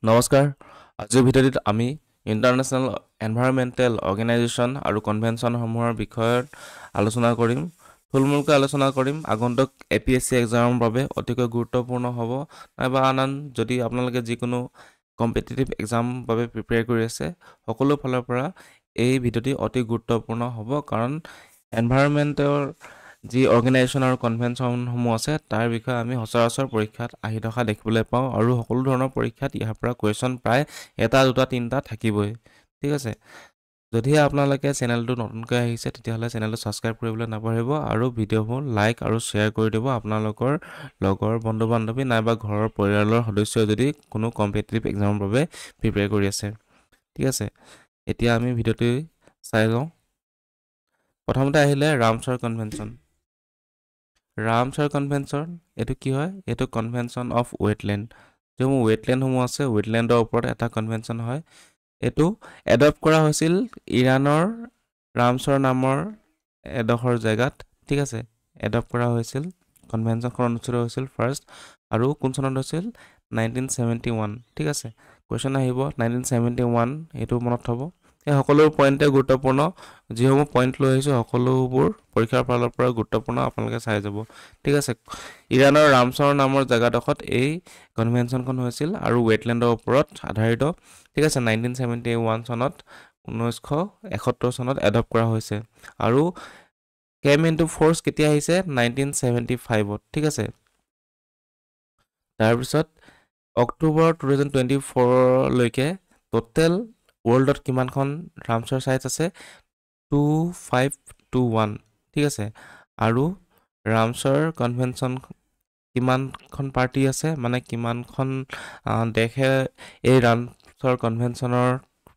নমস্কাৰ আজিৰ ভিডিঅ'ত আমি ইণ্টাৰনেশ্যনেল এনভাইৰনমেণ্টেল অৰ্গেনাইজেশ্যন আৰু কনভেনশ্যনসমূহৰ বিষয়ত আলোচনা কৰিম থুলমূলকৈ আলোচনা কৰিম আগন্তুক APSC এক্সামৰ বাবে অতিকৈ গুৰুত্বপূৰ্ণ হ'ব নাইবা আন যদি আপোনালোকে যিকোনো কম্পিটিটিভ এক্সাম বাবে প্ৰিপেয়াৰ কৰি আছে সকলো ফালৰ পৰা এই ভিডিঅ'টি অতি গুৰুত্বপূৰ্ণ হ'ব কাৰণ এনভাইৰনমেণ্টৰ যি অৰ্গেনাইজেশ্যন আৰু কনভেনশ্যনসমূহ আছে তাৰ বিষয়ে আমি সচৰাচৰ পৰীক্ষাত আহি থকা দেখিবলৈ পাওঁ আৰু সকলো ধৰণৰ পৰীক্ষাত ইয়াৰ পৰা কুৱেশ্যন প্ৰায় এটা দুটা তিনিটা থাকিবই ঠিক আছে যদিহে আপোনালোকে চেনেলটো নতুনকৈ আহিছে তেতিয়াহ'লে চেনেলটো ছাবস্ক্ৰাইব কৰিবলৈ নাপাহৰিব আৰু ভিডিঅ'বোৰ লাইক আৰু শ্বেয়াৰ কৰি দিব আপোনালোকৰ লগৰ বন্ধু বান্ধৱী নাইবা ঘৰৰ পৰিয়ালৰ সদস্যই যদি কোনো কম্পিটিটিভ এক্সামৰ বাবে প্ৰিপেয়াৰ কৰি আছে ঠিক আছে এতিয়া আমি ভিডিঅ'টো চাই লওঁ প্ৰথমতে আহিলে ৰামছাৰ কনভেনশ্যন ৰামছাৰ কনভেনশ্যন এইটো কি হয় এইটো কনভেনশ্যন অফ ৱেটলেণ্ড যিসমূহ ৱেটলেণ্ডসমূহ আছে ৱেটলেণ্ডৰ ওপৰত এটা কনভেনশ্যন হয় এইটো এডপ্ট কৰা হৈছিল ইৰাণৰ ৰামছাৰ নামৰ এডোখৰ জেগাত ঠিক আছে এডপ্ট কৰা হৈছিল কনভেনশ্যনখন অনুষ্ঠিত হৈছিল ফাৰ্ষ্ট আৰু কোন চনত হৈছিল 1971 ঠিক আছে কুৱেশ্যন আহিব 1971 এইটো মনত থ'ব এই সকলো পইণ্টে গুৰুত্বপূৰ্ণ যিসমূহ পইণ্ট লৈ আহিছোঁ সকলোবোৰ পৰীক্ষাৰ ফালৰ পৰা গুৰুত্বপূৰ্ণ আপোনালোকে চাই যাব ঠিক আছে ইৰাণৰ ৰামছাৰ নামৰ জেগাডোখৰত এই কনভেনশ্যনখন হৈছিল আৰু ৱেটলেণ্ডৰ ওপৰত আধাৰিত ঠিক আছে 1971 চনত 1971 চনত এডপ্ট কৰা হৈছে আৰু কেম ইনটু ফ'ৰ্চ কেতিয়া আহিছে 1975ত ঠিক আছে তাৰপিছত অক্টোবৰ 2024লৈকে টোটেল ৱৰ্ল্ডত কিমানখন ৰামছাৰ ছাইটছ আছে 2521 ঠিক আছে আৰু ৰামছাৰ কনভেনশ্যন কিমানখন পাৰ্টি আছে মানে কিমানখন দেশে এই ৰামছাৰ কনভেনশ্যনৰ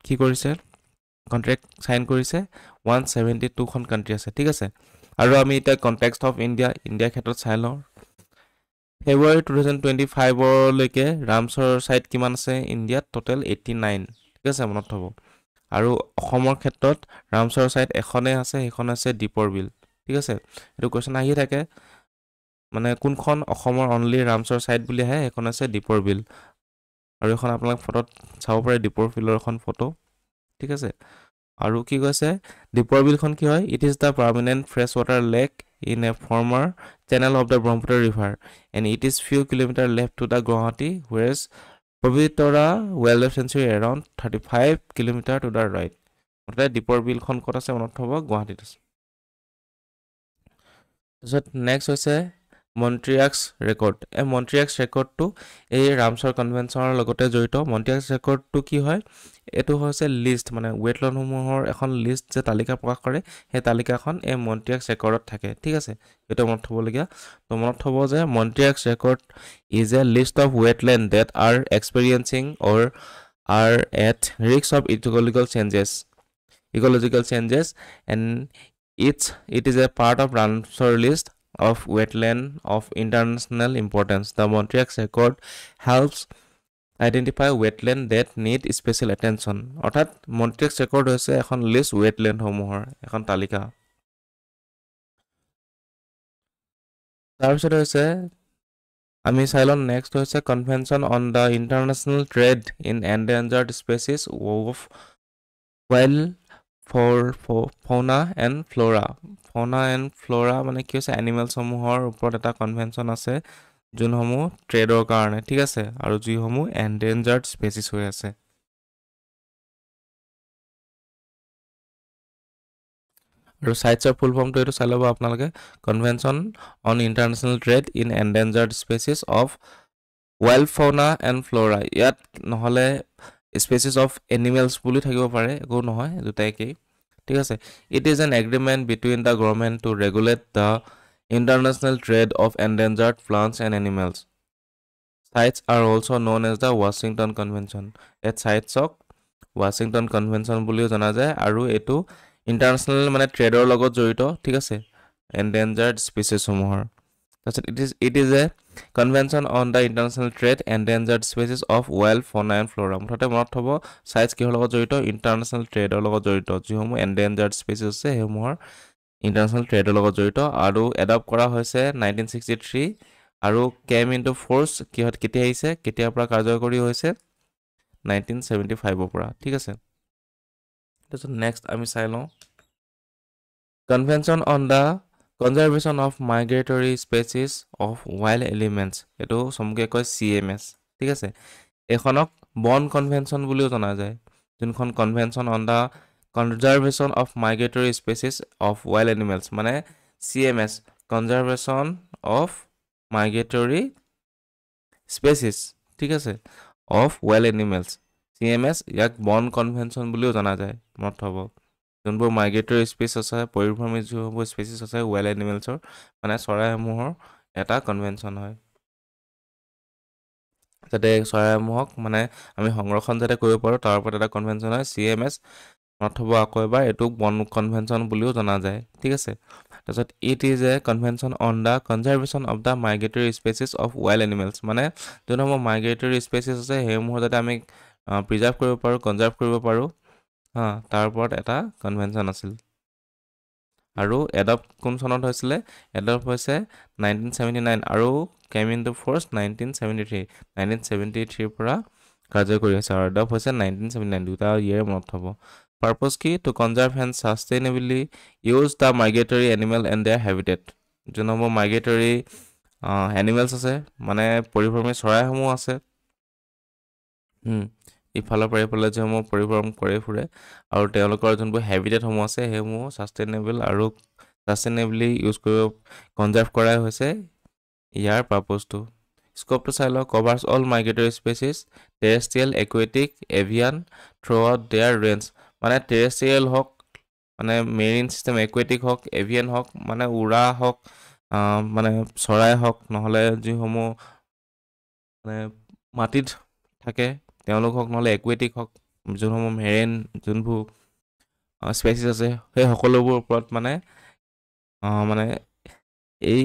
কি কৰিছে কণ্ট্ৰেক্ট চাইন কৰিছে 172খন কাণ্ট্ৰি আছে ঠিক আছে আৰু আমি এতিয়া কনটেক্সট অফ ইণ্ডিয়াৰ ক্ষেত্ৰত চাই লওঁ ফেব্ৰুৱাৰী 2025লৈকে ৰামছাৰ ছাইট কিমান আছে ইণ্ডিয়াত টোটেল 89 ঠিক আছে মনত থ'ব আৰু অসমৰ ক্ষেত্ৰত ৰামছাৰ ছাইট এখনেই আছে সেইখন আছে দীপৰ বিল ঠিক আছে এইটো কুৱেশ্যন আহিয়ে থাকে মানে কোনখন অসমৰ অনলি ৰামছাৰ ছাইট বুলি আহে সেইখন আছে দীপৰ বিল আৰু এখন আপোনালোক ফটোত চাব পাৰে দীপৰ বিলৰ এখন ফটো ঠিক আছে আৰু কি কৈছে দীপৰ বিলখন কি হয় it is the permanent fresh water lake in a former channel of the Brahmaputra river and it is few kilometre left to the Guwahati whereas Pobitora wild life sanctuary around 35 kilometre to the right মুঠতে দীপৰ বিলখন ক'ত আছে মনত থ'ব গুৱাহাটীত আছে তাৰপিছত next হৈছে মন্ট্ৰিয়াক্স ৰেকৰ্ড এই মন্ট্ৰিয়াক্স ৰেকৰ্ডটো এই ৰামছাৰ কনভেনশ্যনৰ লগতে জড়িত মন্ট্ৰিয়াক্স ৰেকৰ্ডটো কি হয় এইটো হৈছে লিষ্ট মানে ৱেটলেণ্ডসমূহৰ এখন লিষ্ট যে তালিকা প্ৰকাশ কৰে সেই তালিকাখন এই মন্ট্ৰিয়াক্স ৰেকৰ্ডত থাকে ঠিক আছে এইটো মনত থ'বলগীয়া তো মনত থ'ব যে Montreux record is a list of wetland that are experiencing or are at risk of ecological changes and it is a part of Ramsar list of wetland of international importance. The Montreux record helps identify wetland that need special attention. অৰ্থাৎ Montreux record হৈছে এখন list wetland সমূহৰ এখন তালিকা তাৰপিছত হৈছে আমি চাই লম নেক্সট হৈছে convention on the international trade in endangered species of wild fauna and flora মানে কি হৈছে এনিমেলছসমূহৰ ওপৰত এটা কনভেনশ্যন আছে যোনসমূহ ট্ৰেডৰ কাৰণে ঠিক আছে আৰু যিসমূহ এণ্ডেঞ্জাৰ্ড স্পেচিছ হৈ আছে আৰু ছাইটছৰ ফুল ফৰ্মটো এইটো চাই ল'ব আপোনালোকে convention on international trade in endangered species of wild fauna and flora ইয়াত নহ'লে স্পেচিছ অফ এনিমেলছ বুলি থাকিব পাৰে একো নহয় দুটাই একেই ঠিক আছে it is an agreement between the government to regulate the international trade of endangered plants and animals CITES are also' known as the Washington Convention ইয়াত ছাইটছক ৱাশ্বিংটন কনভেনশ্যন বুলিও জনা যায় আৰু এইটো ইণ্টাৰনেশ্যনেল মানে ট্ৰেডৰ লগত জড়িত ঠিক আছে এণ্ডেঞ্জাৰ্ড স্পেচিছসমূহৰ তাৰপিছত it is a convention on the international trade endangered species of wild fauna and flora মুঠতে মনত থ'ব ছাইটছ কিহৰ লগত জড়িত ইণ্টাৰনেশ্যনেল ট্ৰেডৰ লগত জড়িত যিসমূহ এণ্ডেঞ্জাৰ্ড স্পেচিছ আছে সেইসমূহৰ ইণ্টাৰনেশ্যনেল ট্ৰেডৰ লগত জড়িত আৰু এডপ্ট কৰা হৈছে 1963 আৰু কেম ইনটু ফ'ৰ্চ কিহত কেতিয়া আহিছে কেতিয়াৰ পৰা কাৰ্যকৰী হৈছে 1975 পৰা ঠিক আছে তাৰপিছত নেক্সট আমি চাই লওঁ convention on the conservation of migratory species of wild elements এইটো চমুকৈ কয় CMS ঠিক আছে এইখনক বন কনভেনশ্যন বুলিও জনা যায় যোনখন convention on the conservation of migratory species of wild animals মানে CMS conservation of migratory species ঠিক আছে অফ ৱাইল্ড এনিমেলছ CMS ইয়াক বন কনভেনশ্যন বুলিও জনা যায় মনত হ'ব যোনবোৰ মাইগ্ৰেটৰী স্পেচ আছে পৰিভ্ৰমী যিবোৰ স্পেচিছ আছে ৱাইল্ড এনিমেলছৰ মানে চৰাইসমূহৰ এটা কনভেনশ্যন হয় যাতে চৰাইসমূহক মানে আমি সংৰক্ষণ যাতে কৰিব পাৰোঁ তাৰ ওপৰত এটা কনভেনশ্যন হয় CMS মনত হ'ব আকৌ এবাৰ এইটোক বন কনভেনশ্যন বুলিও জনা যায় ঠিক আছে তাৰপিছত it is a convention on the conservation of the migratory species of wild animals মানে যোনসমূহ মাইগ্ৰেটৰী স্পেচিছ আছে সেইসমূহ যাতে আমি প্ৰিজাৰ্ভ কৰিব পাৰোঁ কনজাৰ্ভ কৰিব পাৰোঁ তাৰ ওপৰত এটা কনভেনশ্যন আছিল আৰু এডপ্ট কোন চনত হৈছিলে এডপ্ট হৈছে 1979 আৰু কেম ইন টু ফ'ৰ্চ 1973 পৰা কাৰ্যকৰী হৈছে আৰু এডপ্ট হৈছে 1979 দুটা ইয়েৰ মনত হ'ব পাৰ্পজ কি to conserve and sustainably use the migratory animal and their habitat যোনসমূহ মাইগ্ৰেটৰী এনিমেলছ আছে মানে পৰিভ্ৰমী চৰাইসমূহ আছে ইফালৰ পৰা ইফালে যিসমূহ পৰিভ্ৰমণ কৰি ফুৰে আৰু তেওঁলোকৰ যোনবোৰ হেবিটেটসমূহ আছে সেইসমূহ ছাষ্টেইনেবলি ইউজ কৰিব কনজাৰ্ভ কৰাই হৈছে ইয়াৰ পাৰ্পজটো স্ক'পটো চাই লওক covers all migratory species terrestrial aquatic avian throughout their range মানে টেৰেষ্ট্ৰিয়েল হওক মানে মেৰিন চিষ্টেম একুৱেটিক হওক এভিয়ান হওক মানে উৰা হওক মানে চৰাই হওক নহ'লে যিসমূহ মানে মাটিত থাকে তেওঁলোক হওক নহ'লে একুৱেটিক হওক যোনসমূহ মেৰিন যোনবোৰ স্পেচিছ আছে সেই সকলোবোৰ ওপৰত মানে এই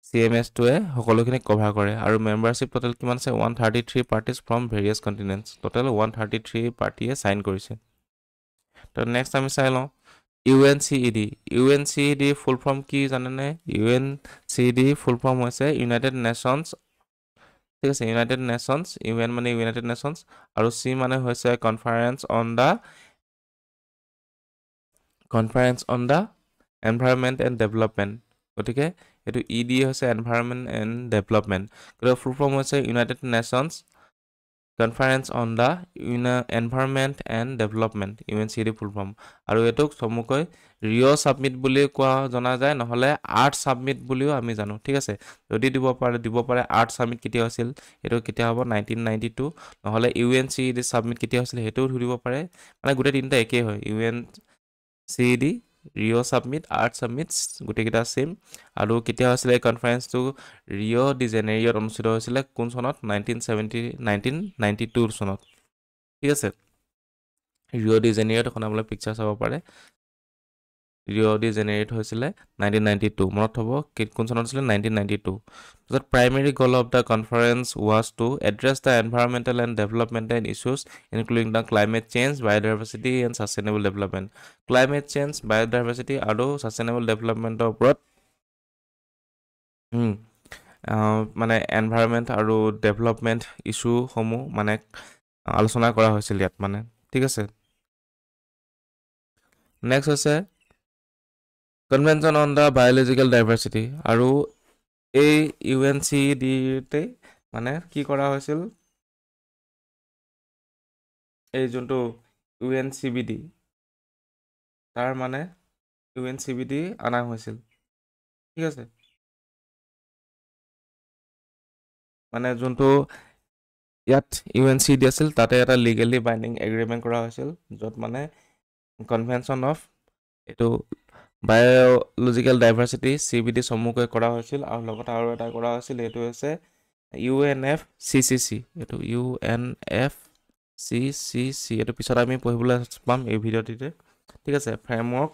CMS-টোৱে সকলোখিনি কভাৰ কৰে আৰু মেম্বাৰশ্বিপ টোটেল কিমান আছে 133 parties from various continents total 133 পাৰ্টিয়ে চাইন কৰিছে তো নেক্সট আমি চাই লওঁ UNCED ফুল ফৰ্ম কি জানেনে UNCED ফুল ফৰ্ম হৈছে ইউনাইটেড নেশ্যনছ ঠিক আছে ইউনাইটেড নেশ্যনছ UN মানে ইউনাইটেড নেশ্যনছ আৰু C মানে হৈছে conference on the environment and development গতিকে এইটো ED হৈছে এনভাইৰনমেণ্ট এণ্ড ডেভেলপমেণ্ট গতিকে ফুল ফৰ্ম হৈছে United nations conference on the environment and development UNCED full form আৰু এইটোক চমুকৈ ৰিঅ' ছাবমিট বুলি কোৱা জনা যায় নহ'লে আৰ্ট ছাবমিট বুলিও আমি জানো ঠিক আছে যদি দিব পাৰে আৰ্ট ছাবমিট কেতিয়া হৈছিল এইটো কেতিয়া হ'ব 1992 নহ'লে UNCED ছাবমিট কেতিয়া হৈছিল সেইটোও ধৰিব পাৰে মানে গোটেই তিনিটা একেই হয় UNCED Rio' submit art submit গোটেইকেইটা ছেইম আৰু কেতিয়া হৈছিলে এই কনফাৰেন্সটো ৰিঅ' ডি জেনেৰিঅ'ত অনুষ্ঠিত হৈছিলে কোন চনত 1992 চনত ঠিক আছে ৰিঅ' ডি জেনেৰিঅ'ত এখন আপোনালোকে পিকচাৰ চাব পাৰে ৰিঅ' ডি জেনেৰিঅ'ত হৈছিলে 1992 মনত হ'ব কোন চনত হৈছিলে 1992 তাৰপিছত primary goal of the conference was to address the environmental and developmental issues including the climate change biodiversity and sustainable development climate change biodiversity আৰু ছাষ্টেইনেবল ডেভেলপমেণ্টৰ ওপৰত মানে এনভাইৰনমেণ্ট আৰু ডেভেলপমেণ্ট ইছ্যুসমূহ মানে আলোচনা কৰা হৈছিল ইয়াত মানে ঠিক আছে নেক্সট হৈছে convention on the biological diversity আৰু এই UNCED-তে মানে কি কৰা হৈছিল এই যোনটো UNCBD তাৰ মানে UNCBD অনা হৈছিল ঠিক আছে মানে যোনটো ইয়াত UNCED আছিল তাতে এটা লিগেলি বাইণ্ডিং এগ্ৰিমেণ্ট কৰা হৈছিল য'ত মানে কনভেনশ্যন অফ এইটো বায়'লজিকেল ডাইভাৰ্চিটি CBD চমুকৈ কৰা হৈছিল আৰু লগতে আৰু এটা কৰা হৈছিল এইটো হৈছে UNFCCC এইটো UNFCCC এইটো পিছত আমি পঢ়িবলৈ পাম এই ভিডিঅ'টিতে ঠিক আছে framework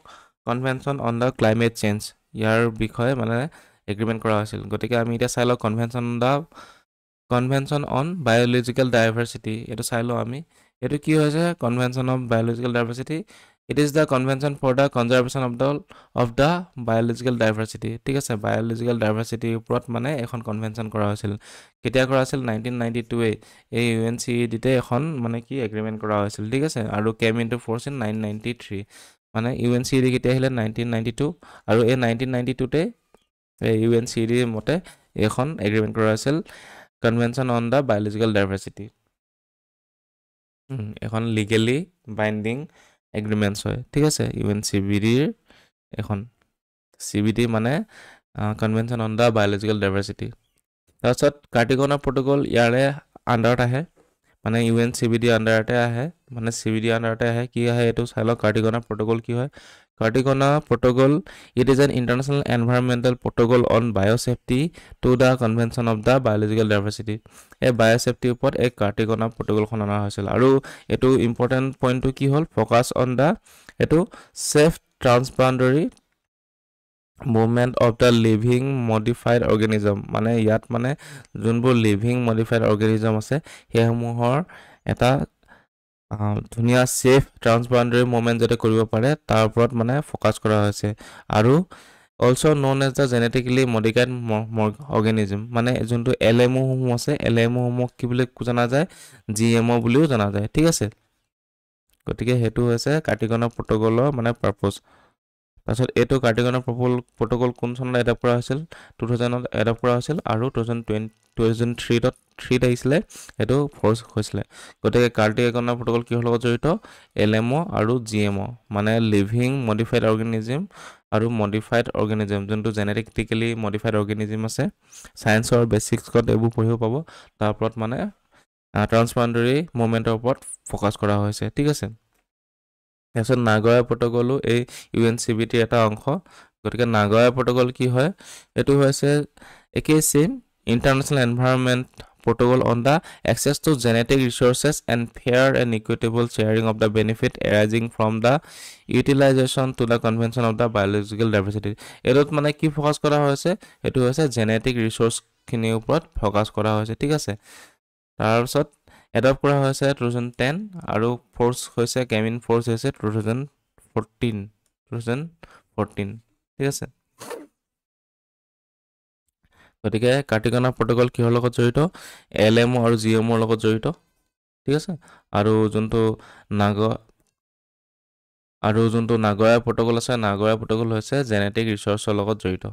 convention on the climate change ইয়াৰ বিষয়ে মানে এগ্ৰিমেণ্ট কৰা হৈছিল গতিকে আমি এতিয়া চাই লওঁ কনভেনশ্যন অন বায়'লজিকেল ডাইভাৰ্চিটি এইটো চাই লওঁ আমি এইটো কি হৈছে convention of biological diversity It is the convention for the conservation of the biological diversity. ঠিক আছে, biological diversity ওপৰত মানে এখন কনভেনশ্যন কৰা হৈছিল। কেতিয়া কৰা হৈছিল? 1992 এই UNCED-তে এখন মানে কি এগ্ৰিমেণ্ট কৰা হৈছিল। ঠিক আছে, আৰু কেম ইনটু ফ'ৰ্চ ইন 1993। মানে UNCED কেতিয়া আহিলে? 1992, আৰু এই 1992-তে UNCED মতে এখন এগ্ৰিমেণ্ট কৰা হৈছিল, convention on the biological diversity. এখন লিগেলি বাইণ্ডিং এগ্ৰিমেণ্টছ হয়। ঠিক আছে, UNCBDৰ এখন CBD মানে convention on the biological diversity. তাৰপিছত কাৰ্টিকনা প্ৰট'কল ইয়াৰে আণ্ডাৰত আহে, মানে UNCBD আণ্ডাৰতে আহে, মানে CBD আণ্ডাৰতে আহে। কি আহে এইটো চাই লওক। কাৰ্টিকনা প্ৰট'কল কি হয়? Cartagena protocol, it is an international environmental protocol on biosafety to the convention of the biological diversity. এই বায়'ছেফটিৰ ওপৰত এই কাৰ্টিকনা প্ৰট'কলখন অনা হৈছিল। আৰু এইটো ইম্পৰ্টেণ্ট পইণ্টটো কি হ'ল? ফ'কাছ অন দ্য এইটো safe transboundary movement of the living modified organism. মানে ইয়াত মানে যোনবোৰ লিভিং মডিফাইড অৰ্গেনিজম আছে সেইসমূহৰ এটা ধুনীয়া ছেফ ট্ৰান্সবাউণ্ডাৰী মুভমেণ্ট যাতে কৰিব পাৰে তাৰ ওপৰত মানে ফ'কাছ কৰা হৈছে। আৰু also' known as the genetically modified organism, মানে যোনটো LMOসমূহ আছে, LMOসমূহক কি বুলি জনা যায়? GMO বুলিও জনা যায়। ঠিক আছে, গতিকে সেইটো হৈছে কাৰ্টিকনা প্ৰট'কলৰ মানে পাৰ্পছ। তাৰপিছত এইটো কাৰ্টিকনা প্ৰট'কল কোন চনত এডপ্ট কৰা হৈছিল? 2000-ত এডপ্ট কৰা হৈছিল, আৰু 2003-ত আহিছিলে, এইটো ফ'ৰ্চ হৈছিলে। গতিকে কাৰ্টিকনা প্ৰট'কল কিহৰ লগত জড়িত? LMO আৰু GMO, মানে লিভিং মডিফাইড অৰ্গেনিজম আৰু মডিফাইড অৰ্গেনিজম, যোনটো জেনেটিকেলি মডিফাইড অৰ্গেনিজম আছে। ছায়েন্সৰ বেচিক্সত এইবোৰ পঢ়িব পাব। তাৰ ওপৰত মানে ট্ৰান্সবাউণ্ডাৰী মুভমেণ্টৰ ওপৰত ফ'কাছ কৰা হৈছে। ঠিক আছে, তাৰপিছত নাগোয়া প্ৰট'কলো এই UNCBDৰ এটা অংশ। গতিকে নাগোয়া প্ৰট'কল কি হয়? এইটো হৈছে একেই same international environment protocol on the access to genetic resources and fair and equitable sharing of the benefit arising from the utilization to the convention of the biological diversity. এইটোত মানে কি focus কৰা হৈছে? এইটো হৈছে জেনেটিক ৰিচোৰ্চখিনিৰ ওপৰত focus কৰা হৈছে। ঠিক আছে, তাৰপিছত এডপ্ট কৰা হৈছে 2010, আৰু ফ'ৰ্চ হৈছে কেম ইন ফ'ৰ্চ হৈছে 2014। ঠিক আছে, গতিকে কাৰ্টিকনা প্ৰট'কল কিহৰ লগত জড়িত? LMO আৰু GMOৰ লগত জড়িত। ঠিক আছে, আৰু যোনটো নাগোয়া প্ৰট'কল আছে, নাগোয়া প্ৰট'কল হৈছে জেনেটিক ৰিচোৰ্চৰ লগত জড়িত।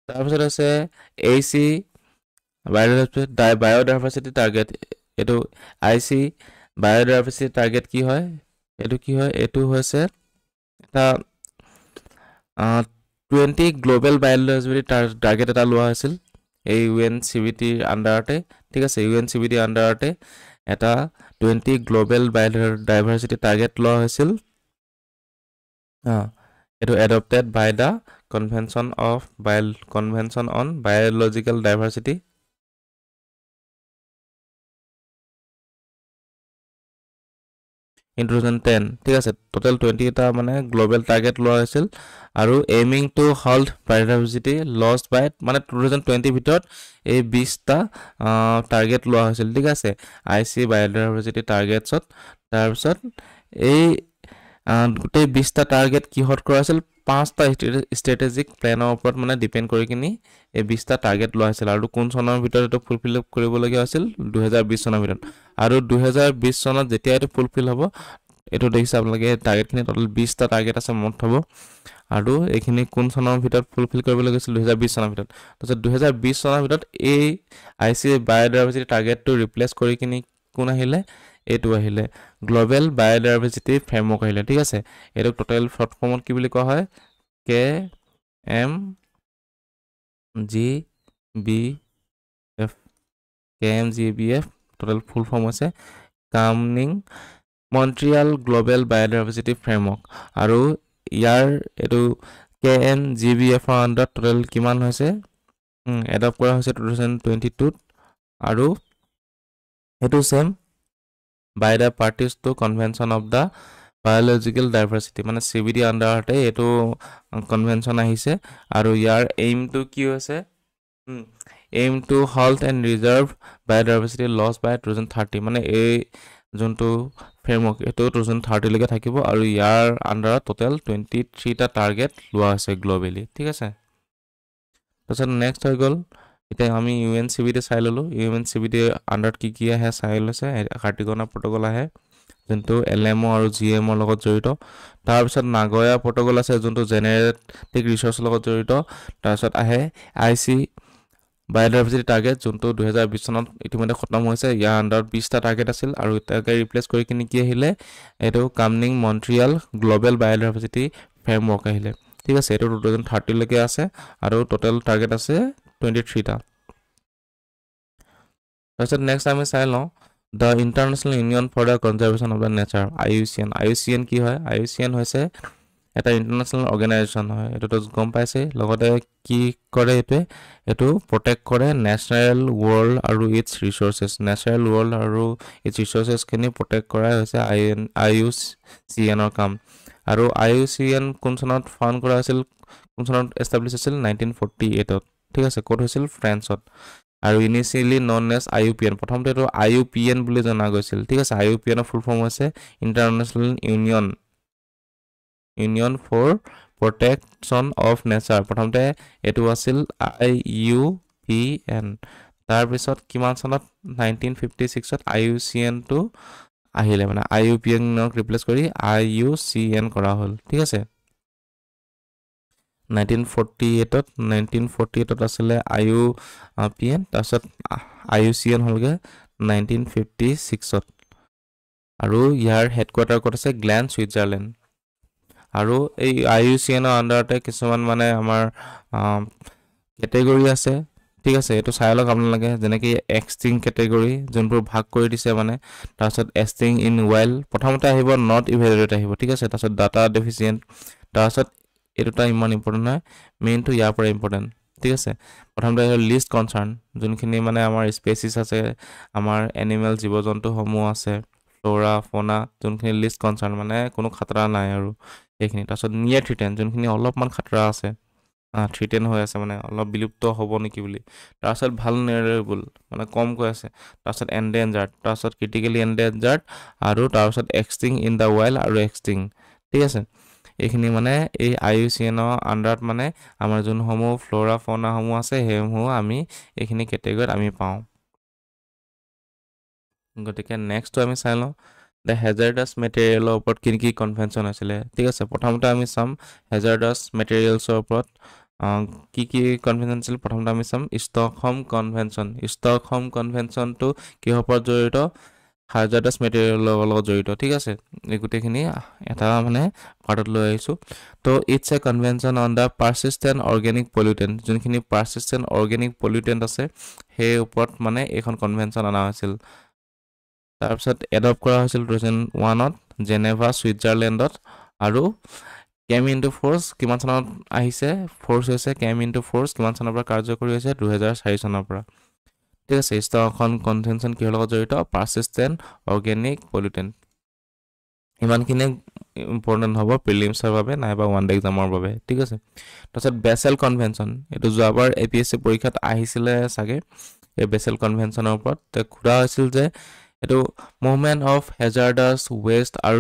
তাৰপিছত আছে AC বায়'ডাইভাৰ্চিটি টাৰ্গেট। এইটো IC বায়'ডাইভাৰ্চিটি টাৰ্গেট কি হয়? এইটো কি হয়? এইটো হৈছে এটা 20 গ্ল'বেল বায়'ডাইভাৰ্চিটি টাৰ্গেট এটা লোৱা হৈছিল এই UNCBDৰ আণ্ডাৰতে। ঠিক আছে, UNCBDৰ আণ্ডাৰতে এটা 20 গ্ল'বেল বায়'ডাইভাৰ্চিটি টাৰ্গেট লোৱা হৈছিল। এইটো adopted by the Convention on Biological Diversity in 2010। ঠিক আছে, টোটেল 20টা মানে গ্ল'বেল টাৰ্গেট লোৱা হৈছিল, আৰু aiming to hold biodiversity lost by, মানে 2020 ভিতৰত এই 20টা টাৰ্গেট লোৱা হৈছিল। ঠিক আছে, IC বায়'ডাইভাৰ্চিটি টাৰ্গেটছত। তাৰপিছত এই গোটেই 20টা টাৰ্গেট কিহত কৰা হৈছিল? 5টা ষ্ট্ৰেটেজিক প্লেনৰ ওপৰত মানে ডিপেণ্ড কৰি কিনি এই 20টা টাৰ্গেট লোৱা হৈছিল। আৰু কোন চনৰ ভিতৰত এইটো ফুলফিল কৰিবলগীয়া হৈছিল? 2020 চনৰ ভিতৰত। আৰু 2020 চনত যেতিয়া এইটো ফুলফিল হ'ব, এইটো দেখিছে আপোনালোকে টাৰ্গেটখিনি টোটেল 20টা টাৰ্গেট আছে মনত থ'ব। আৰু এইখিনি কোন চনৰ ভিতৰত ফুলফিল কৰিবলৈ গৈছিল? 2020 চনৰ ভিতৰত। তাৰপিছত 2020 চনৰ ভিতৰত এই IC বায়'ডাইভাৰ্চিটি টাৰ্গেটটো ৰিপ্লেচ কৰি কিনি কোন আহিলে? এইটো আহিলে গ্ল'বেল বায়'ডাইভাৰ্চিটি ফ্ৰেমৱৰ্ক আহিলে। ঠিক আছে, এইটো টোটেল শ্বৰ্ট ফৰ্মত কি বুলি কোৱা হয়? KMGBF টোটেল ফুল ফৰ্ম হৈছে কামিং মন্ট্ৰিয়াল গ্ল'বেল বায়'ডাইভাৰ্চিটি ফ্ৰেমৱৰ্ক। আৰু ইয়াৰ এইটো KMGBFৰ আণ্ডাৰত টোটেল কিমান হৈছে? এডপ্ট কৰা হৈছে 2022ত, আৰু এইটো same by the parties to convention of the biological diversity, মানে CBD আণ্ডাৰতে এইটো কনভেনশ্যন আহিছে। আৰু ইয়াৰ এইমটো কি হৈছে? Aim to hold and reserve biodiversity loss by 2030, মানে এই যোনটো ফ্ৰেমৱৰ্ক এইটো 2030 লৈকে থাকিব আৰু ইয়াৰ আণ্ডাৰত টোটেল 23টা টাৰ্গেট লোৱা হৈছে গ্ল'বেলি ঠিক আছে তাৰপিছত নেক্সট হৈ গ'ল এতিয়া আমি UNCBD চাই ল'লোঁ UNCBD আণ্ডাৰত কি আহে চাই লৈছে কাৰ্টিগনা প্ৰট'কল আহে যোনটো LMO আৰু GMOৰ লগত জড়িত তাৰপিছত নাগয়া প্ৰট'কল আছে যোনটো জেনেৰেটিক ৰিচৰ্চৰ লগত জড়িত তাৰপিছত আহে IC বায়'ডাইভাৰ্চিটি টাৰ্গেট যোনটো 2020 চনত ইতিমধ্যে খতম হৈছে ইয়াৰ আণ্ডাৰত 20টা টাৰ্গেট আছিল আৰু এটাকে ৰিপ্লেচ কৰি কিনে কি আহিলে এইটো কামনিং মন্ট্ৰিয়াল গ্ল'বেল বায়'ডাইভাৰ্চিটি ফ্ৰেমৱৰ্ক আহিলে ঠিক আছে এইটো 2030 লৈকে আছে আৰু টোটেল টাৰ্গেট আছে 23টা তাৰপিছত নেক্সট আমি চাই লওঁ the International Union for the Conservation of the Nature IUCN কি হয় IUCN হৈছে এটা ইণ্টাৰনেশ্যনেল অৰ্গেনাইজেশ্যন হয় এইটোতো গম পাইছে লগতে কি কৰে এইটো প্ৰটেক্ট কৰে নেচাৰেল ৱৰ্ল্ড আৰু ইটছ ৰিচৰ্চেছ নেচাৰেল ৱৰ্ল্ড আৰু ইটছ ৰিচৰ্চেছখিনি প্ৰটেক্ট কৰাই হৈছে IUCNৰ কাম আৰু IUCN কোন চনত ফাউণ্ড কৰা হৈছিল কোন চনত এষ্টাব্লিছ হৈছিল 1948ত ঠিক আছে ক'ত হৈছিল ফ্ৰান্সত আৰু ইনিচিয়েলি নন এজ IUPN প্ৰথমতে এইটো IUPN বুলি জনা গৈছিল ঠিক আছে IUPNৰ ফুল ফৰ্ম হৈছে International Union for Protection of Nature প্ৰথমতে এইটো আছিল IUPN তাৰপিছত কিমান চনত 1956ত IUCNটো আহিলে মানে IUPNক ৰিপ্লেচ কৰি IUCN কৰা হ'ল ঠিক আছে 1948ত আছিলে IUPN তাৰপিছত IUCN হ'লগৈ 1956ত আৰু ইয়াৰ হেডকোৱাৰ্টাৰ ক'ত আছে গ্লেন ছুইজাৰলেণ্ড আৰু এই IUCNৰ আণ্ডাৰতে কিছুমান মানে আমাৰ কেটেগৰী আছে ঠিক আছে এইটো চাই লওক আপোনালোকে যেনেকৈ এক্সটিং কেটেগৰী যোনবোৰ ভাগ কৰি দিছে মানে তাৰপিছত এক্সটিং ইন ৱাইল্ড প্ৰথমতে আহিব নট ইভেলুৱেট আহিব ঠিক আছে তাৰপিছত ডাটা ডেফিচিয়েণ্ট তাৰপিছত এইটোটা ইমান ইম্পৰ্টেণ্ট নহয় মেইনটো ইয়াৰ পৰা ইম্পৰ্টেণ্ট ঠিক আছে প্ৰথমতে লিষ্ট কনচাৰ্ণ যোনখিনি মানে আমাৰ স্পেচিছ আছে আমাৰ এনিমেল জীৱ জন্তুসমূহ আছে ফ্ল'ৰা ফ'না যোনখিনি লিষ্ট কনচাৰ্ণ মানে কোনো খাতৰা নাই আৰু এইখিনি তাৰপিছত নিয়াৰ থ্ৰিটেন যোনখিনি অলপমান খাতৰা আছে থ্ৰিটেন হৈ আছে মানে অলপ বিলুপ্ত হ'ব নেকি বুলি তাৰপিছত ভাল নেৰেবল মানে কমকৈ আছে তাৰপিছত এণ্ডেঞ্জাৰ্ড তাৰপিছত ক্ৰিটিকেলি এণ্ডেঞ্জাৰ্ড আৰু তাৰপিছত এক্সটিং ইন দ্য ৱাইল্ড আৰু এক্সটিং ঠিক আছে এইখিনি মানে এই IUCNৰ আণ্ডাৰত মানে আমাৰ যোনসমূহ ফ্ল'ৰা ফ'নাসমূহ আছে সেইসমূহ আমি এইখিনি কেটেগৰীত আমি পাওঁ গতিকে নেক্সটটো আমি চাই লওঁ দ্য হেজাৰ্ডাছ মেটেৰিয়েলৰ ওপৰত কি কনভেনশ্যন আছিলে ঠিক আছে প্ৰথমতে আমি চাম হেজাৰ্ডাছ মেটেৰিয়েলছৰ ওপৰত কি কনভেনশ্যন আছিল প্ৰথমতে আমি চাম ষ্টকহোম কনভেনশ্যনটো কিহৰ ওপৰত জড়িত হাজাৰ্ডাছ মেটেৰিয়েলৰ লগত জড়িত ঠিক আছে এই গোটেইখিনি এটা মানে পাৰ্টত লৈ আহিছোঁ তো it's a convention on the persistent organic pollutant যোনখিনি পাৰ্চিষ্টেণ্ট অৰ্গেনিক পলিউটেণ্ট আছে সেই ওপৰত মানে এইখন কনভেনশ্যন অনা হৈছিল তাৰপিছত এডপ্ট কৰা হৈছিল 2001ত জেনেভা ছুইজাৰলেণ্ডত আৰু কেম ইনটু ফ'ৰ্চ কিমান চনত আহিছে ফ'ৰ্চ হৈছে কেম ইনটু ফ'ৰ্চ কিমান চনৰ পৰা কাৰ্যকৰী হৈছে 2004 চনৰ পৰা ঠিক আছে ষ্টকহোম কনভেনশ্যন কিহৰ লগত জড়িত পাৰ্চিষ্টেণ্ট অৰ্গেনিক পলিউটেণ্ট ইমানখিনি ইম্পৰ্টেণ্ট হ'ব প্ৰিলিমছৰ বাবে নাইবা ওৱান ডে এক্সামৰ বাবে ঠিক আছে তাৰপিছত বেচেল কনভেনশ্যন এইটো যোৱাবাৰ APSC পৰীক্ষাত আহিছিলে চাগে এই বেচেল কনভেনশ্যনৰ ওপৰত সোধা হৈছিল যে এইটো মুভমেণ্ট অফ হেজাৰ্ডাছ ৱেষ্ট আৰু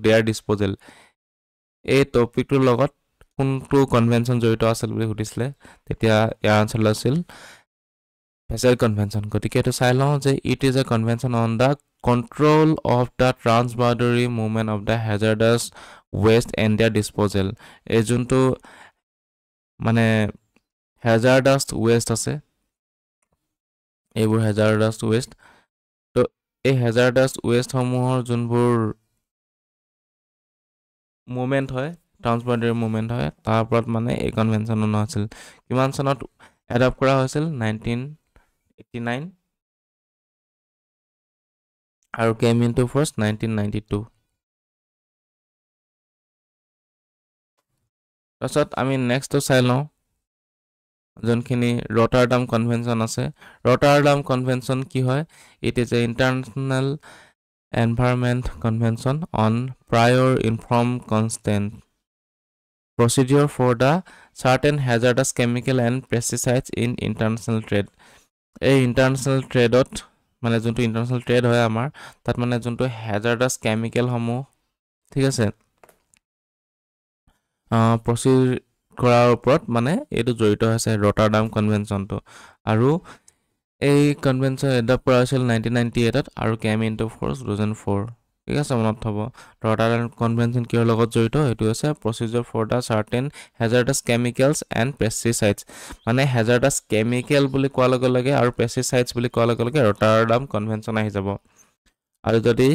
দেয়াৰ ডিছপ'জেল এই টপিকটোৰ লগত কোনটো কনভেনশ্যন জড়িত আছিল বুলি সুধিছিলে তেতিয়া ইয়াৰ আনচাৰ আছিল বেচেল কনভেনশ্যন গতিকে এইটো চাই লওঁ যে it is a convention on the control of the transboundary movement of the hazardous waste and their disposal এই যোনটো মানে হেজাৰ্ডাছ ৱেষ্ট আছে এইবোৰ হেজাৰ্ডাছ ৱেষ্ট তো এই হেজাৰ্ডাছ ৱেষ্টসমূহৰ যোনবোৰ মুভমেণ্ট হয় ট্ৰান্সবাৰ্ডাৰী মুভমেণ্ট হয় তাৰ ওপৰত মানে এই কনভেনশ্যন অনা হৈছিল কিমান চনত এডপ্ট কৰা হৈছিল 1989 আৰু কেম ইনটু ফ'ৰ্চ 1992 তাৰপিছত আমি নেক্সটটো চাই লওঁ যোনখিনি ৰটাৰডাম কনভেনশ্যন আছে ৰটাৰডাম কনভেনশ্যন কি হয় it is a international environment convention on prior inform consent procedure for the certain hazardous chemical and pesticides in international trade এই ইণ্টাৰনেশ্যনেল ট্ৰেডত মানে যোনটো ইণ্টাৰনেশ্যনেল ট্ৰেড হয় আমাৰ তাত মানে যোনটো হেজাৰ্ডাছ কেমিকেলসমূহ ঠিক আছে প্ৰচিড কৰাৰ ওপৰত মানে এইটো জড়িত হৈছে ৰটাৰডাম কনভেনশ্যনটো আৰু এই কনভেনশ্যন এডপ্ট কৰা হৈছিল 1998 আৰু কেম ইনটু ফ'ৰ্চ 2004 ঠিক আছে মনত থ'ব ৰটাৰডাম কনভেনশ্যন কিহৰ লগত জড়িত এইটো হৈছে procedure for the certain hazardous chemicals and pesticides মানে হেজাৰ্ডাছ কেমিকেল বুলি কোৱাৰ লগে লগে আৰু পেষ্টিচাইডছ বুলি কোৱাৰ লগে লগে ৰটাৰডাম কনভেনশ্যন আহি যাব আৰু যদি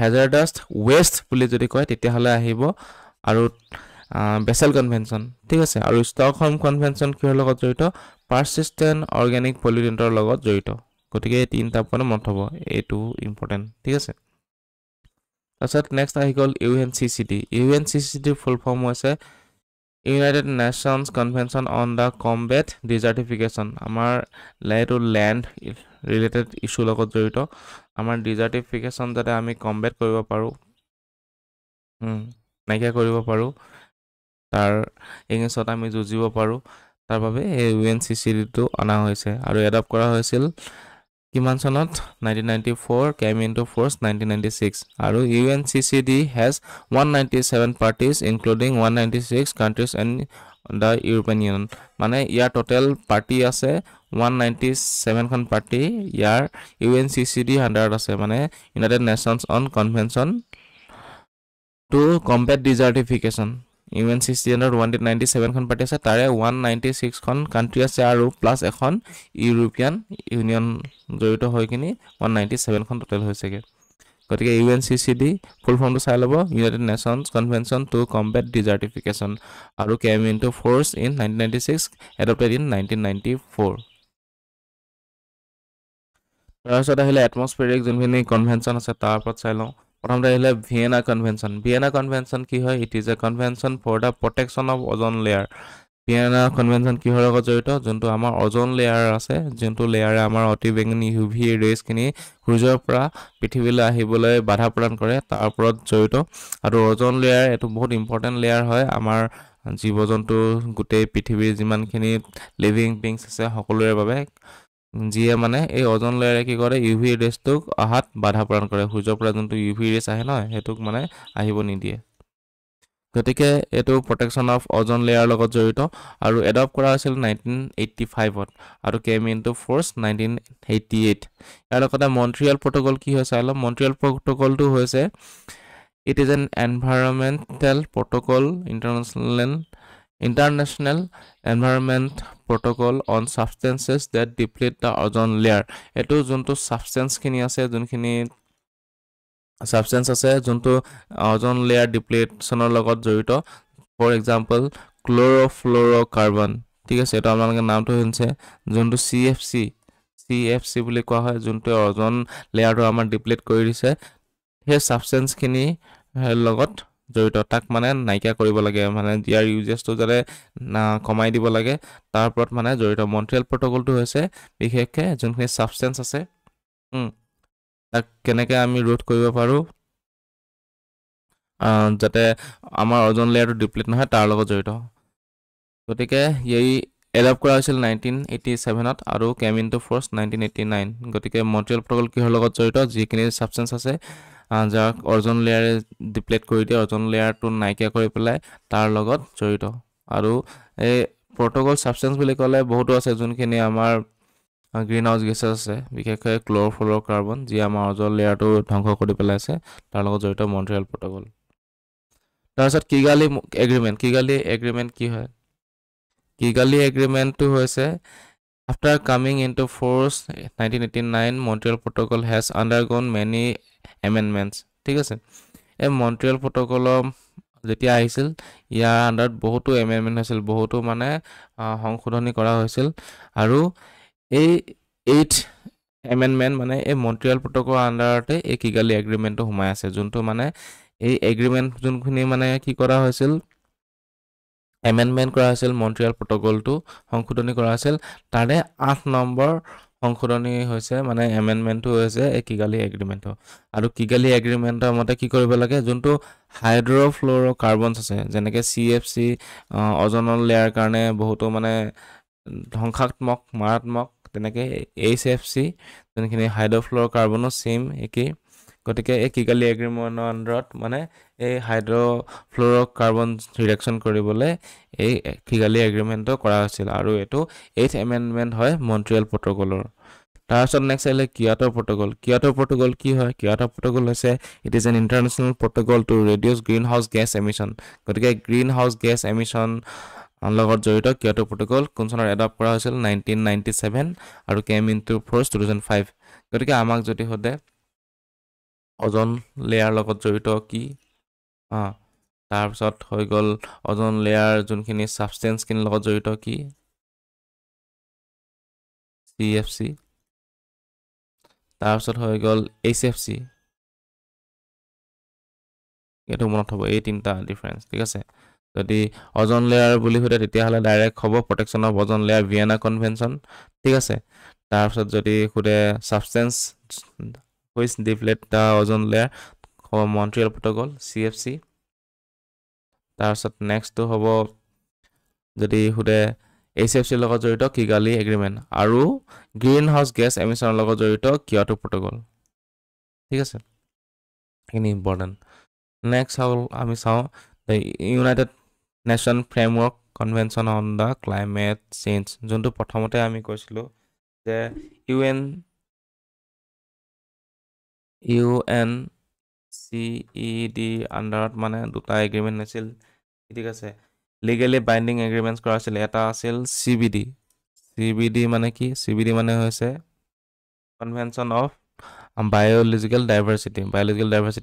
হেজাৰ্ডাছ ৱেষ্ট বুলি যদি কয় তেতিয়াহ'লে আহিব আৰু বেচেল কনভেনশ্যন ঠিক আছে আৰু ষ্টকহোম কনভেনশ্যন কিহৰ লগত জড়িত পাৰ্চিষ্টেণ্ট অৰ্গেনিক পলিউটেণ্টৰ লগত জড়িত গতিকে এই তিনিটা পইণ্ট মনত হ'ব এইটো ইম্পৰ্টেণ্ট ঠিক আছে তাৰপিছত নেক্সট আহি গ'ল UNCCD UNCCDৰ ফুল ফৰ্ম হৈছে United Nations convention on the combat desertification আমাৰ এইটো লেণ্ড ৰিলেটেড ইছ্যুৰ লগত জড়িত আমাৰ ডিজাৰ্টিফিকেশ্যন যাতে আমি কম্বেট কৰিব পাৰোঁ নাইকিয়া কৰিব পাৰোঁ তাৰ এগেইনষ্টত আমি যুঁজিব পাৰোঁ তাৰ বাবে এই UNCCDটো অনা হৈছে আৰু এডপ্ট কৰা হৈছিল কিমান চনত 1994 কেম ইনটু ফ'ৰ্চ 1996 আৰু UNCCD has 197 parties including 196 countries and the European union মানে ইয়াৰ টোটেল পাৰ্টি আছে 197খন পাৰ্টি ইয়াৰ UNCCD আণ্ডাৰত আছে মানে United Nations on convention to combat desertification UNCCD আণ্ডাৰত 197খন পাৰ্টি আছে তাৰে 196খন কাণ্ট্ৰি আছে আৰু প্লাছ এখন ইউৰোপিয়ান ইউনিয়ন জড়িত হৈ কিনি 197খন টোটেল হৈছেগৈ গতিকে UNCCD ফুল ফৰ্মটো চাই ল'ব United Nations convention to combat desertification আৰু came into force in 1996 adopted in 1994 তাৰপিছত আহিলে এটমস্ফেৰিক যোনখিনি কনভেনশ্যন আছে তাৰ ওপৰত চাই লওঁ প্ৰথমতে আহিলে ভিয়েনা কনভেনশ্যন কি হয় it is a convention for the protection of ozone layer Vienna Convention কিহৰ লগত জড়িত যোনটো আমাৰ অজন লেয়াৰ আছে যোনটো লেয়াৰে আমাৰ অতি বেঙুনী UV ৰেজখিনি সূৰ্যৰ পৰা পৃথিৱীলৈ আহিবলৈ বাধা প্ৰদান কৰে তাৰ ওপৰত জড়িত আৰু অজন লেয়াৰ এইটো বহুত ইম্পৰ্টেণ্ট লেয়াৰ হয় আমাৰ জীৱ জন্তু গোটেই পৃথিৱীৰ যিমানখিনি লিভিং বিংছ আছে সকলোৰে বাবে যিয়ে মানে এই অজন লেয়াৰে কি কৰে UV ৰেজটোক অহাত বাধা প্ৰদান কৰে সূৰ্যৰ পৰা যোনটো UV ৰেজ আহে ন সেইটোক মানে আহিব নিদিয়ে গতিকে এইটো প্ৰটেকশ্যন অফ অজন লেয়াৰ লগত জড়িত আৰু এডপ্ট কৰা হৈছিল 1985ত আৰু কেম ইনটু ফ'ৰ্চ 1988 ইয়াৰ লগতে মন্ট্ৰিয়েল প্ৰট'কল কি হয় চাই লওঁ মন্ট্ৰিয়েল প্ৰট'কলটো হৈছে it is an environmental protocol international environment protocol on substances that deplete the ozone layer এইটো যোনটো ছাবষ্টেঞ্চখিনি আছে যোনখিনি ছাবষ্টেঞ্চ আছে যোনটো অজন লেয়াৰ ডিপ্লিটশ্যনৰ লগত জড়িত ফৰ এক্সাম্পল ক্ল'ৰ'ফ্ল'ৰ'কাৰ্বন ঠিক আছে এইটো আপোনালোকে নামটো শুনিছে যোনটো CFC বুলি কোৱা হয় যোনটো অজন লেয়াৰটো আমাৰ ডিপ্লিট কৰি দিছে সেই ছাবষ্টেঞ্চখিনি লগত জড়িত তাক মানে নাইকিয়া কৰিব লাগে মানে ইয়াৰ ইউজেছটো যাতে কমাই দিব লাগে তাৰ ওপৰত মানে জড়িত মন্ট্ৰিয়েল প্ৰট'কলটো হৈছে বিশেষকৈ যোনখিনি ছাবষ্টেঞ্চ আছে তাক কেনেকৈ আমি ৰোধ কৰিব পাৰোঁ যাতে আমাৰ অজন লেয়াৰটো ডিপ্লিট নহয় তাৰ লগত জড়িত গতিকে এই এডপ্ট কৰা হৈছিল 1987ত আৰু কেম ইনটু ফ'ৰ্চ 1989 গতিকে মন্ট্ৰিয়েল প্ৰট'কল কিহৰ লগত জড়িত যিখিনি ছাবষ্টেঞ্চ আছে যাক অজন লেয়াৰে ডিপ্লিট কৰি দিয়ে অজন লেয়াৰটো নাইকিয়া কৰি পেলাই তাৰ লগত জড়িত আৰু এই প্ৰট'কল ছাবষ্টেঞ্চ বুলি ক'লে বহুতো আছে যোনখিনি আমাৰ গ্ৰীণ হাউচ গেছেছ আছে বিশেষকৈ ক্ল'ৰ'ফ্ল'ৰ'কাৰ্বন যি আমাৰ অজন লেয়াৰটো ধ্বংস কৰি পেলাইছে তাৰ লগত জড়িত মন্ট্ৰিয়েল প্ৰট'কল তাৰপিছত কিগালি এগ্ৰিমেণ্ট কি হয় কিগালি এগ্ৰিমেণ্টটো হৈছে after coming into force 1989 Montreal protocol has undergone many amendments ঠিক আছে এই মন্ট্ৰিয়েল প্ৰট'কলৰ যেতিয়া আহিছিল ইয়াৰ আণ্ডাৰত বহুতো এমেণ্ডমেণ্ট হৈছিল বহুতো মানে সংশোধনী কৰা হৈছিল আৰু এই 8th এমেণ্ডমেণ্ট মানে এই মন্ট্ৰিয়েল প্ৰট'কলৰ আণ্ডাৰতে এই কিগালি এগ্ৰিমেণ্টটো সোমাই আছে যোনটো মানে এই এগ্ৰিমেণ্ট যোনখিনি মানে কি কৰা হৈছিল এমেণ্ডমেণ্ট কৰা হৈছিল মন্ট্ৰিয়েল প্ৰট'কলটো সংশোধনী কৰা হৈছিল তাৰে 8 নম্বৰ সংশোধনী হৈছে মানে এমেণ্ডমেণ্টটো হৈছে এই কিগালি এগ্ৰিমেণ্টটো আৰু কিগালি এগ্ৰিমেণ্টৰ মতে কি কৰিব লাগে যোনটো হাইড্ৰ'ফ্ল'ৰ'কাৰ্বনছ আছে যেনেকৈ CFC অজনৰ লেয়াৰ কাৰণে বহুতো মানে ধ্বংসাত্মক মাৰাত্মক তেনেকৈ HFC যোনখিনি হাইড্ৰফ্ল'ৰকাৰ্বনো চেম একেই গতিকে এই কিগালি এগ্ৰিমেণ্টৰ আণ্ডাৰত মানে এই হাইড্ৰফ্ল'ৰকাৰ্বন ৰিডাকশ্যন কৰিবলৈ এই কিগালি এগ্ৰিমেণ্টটো কৰা হৈছিল আৰু এইটো 8th এমেণ্ডমেণ্ট হয় মন্ট্ৰিয়েল প্ৰট'কলৰ তাৰপিছত নেক্সট আহিলে কিয়োটো প্ৰট'কল কিয়োটো প্ৰট'কল কি হয় কিয়োটো প্ৰট'কল হৈছে it is an international protocol to reduce greenhouse gas emission গতিকে গ্ৰীণ হাউচ গেছ এমিশ্যন লগত জড়িত কিয়োটো প্ৰট'কল কোন চনত এডপ্ট কৰা হৈছিল 1997 আৰু কেম ইনটু ফ'ৰ্চ 2005 গতিকে আমাক যদি সোধে অজন লেয়াৰ লগত জড়িত কি তাৰপিছত হৈ গ'ল অজন লেয়াৰ যোনখিনি ছাবষ্টেঞ্চখিনিৰ লগত জড়িত কি CFC তাৰপিছত হৈ গ'ল HFC এইটো মনত হ'ব এই তিনিটা ডিফাৰেঞ্চ ঠিক আছে যদি অজন লেয়াৰ বুলি সোধে তেতিয়াহ'লে ডাইৰেক্ট হ'ব protection of ozone layer Vienna convention ঠিক আছে তাৰপিছত যদি সোধে substance which deplete the ozone layer হ'ব মন্ট্ৰিয়েল প্ৰট'কল CFC তাৰপিছত নেক্সটটো হ'ব যদি সোধে HFC লগত জড়িত কিগালি এগ্ৰিমেণ্ট আৰু গ্ৰীণ হাউচ গেছ এমিশ্যনৰ লগত জড়িত কিয়োটো প্ৰট'কল ঠিক আছে এইখিনি ইম্পৰ্টেণ্ট নেক্সট হ'ল আমি চাওঁ the United nation framework convention on the climate change যোনটো প্ৰথমতে আমি কৈছিলোঁ যে UNCED আণ্ডাৰত মানে দুটা এগ্ৰিমেণ্ট আছিল ঠিক আছে লিগেলি বাইণ্ডিং এগ্ৰিমেণ্টছ কৰা আছিল এটা আছিল CBD মানে কি CBD মানে হৈছে কনভেনশ্যন অফ বায়'লজিকেল ডাইভাৰ্চিটি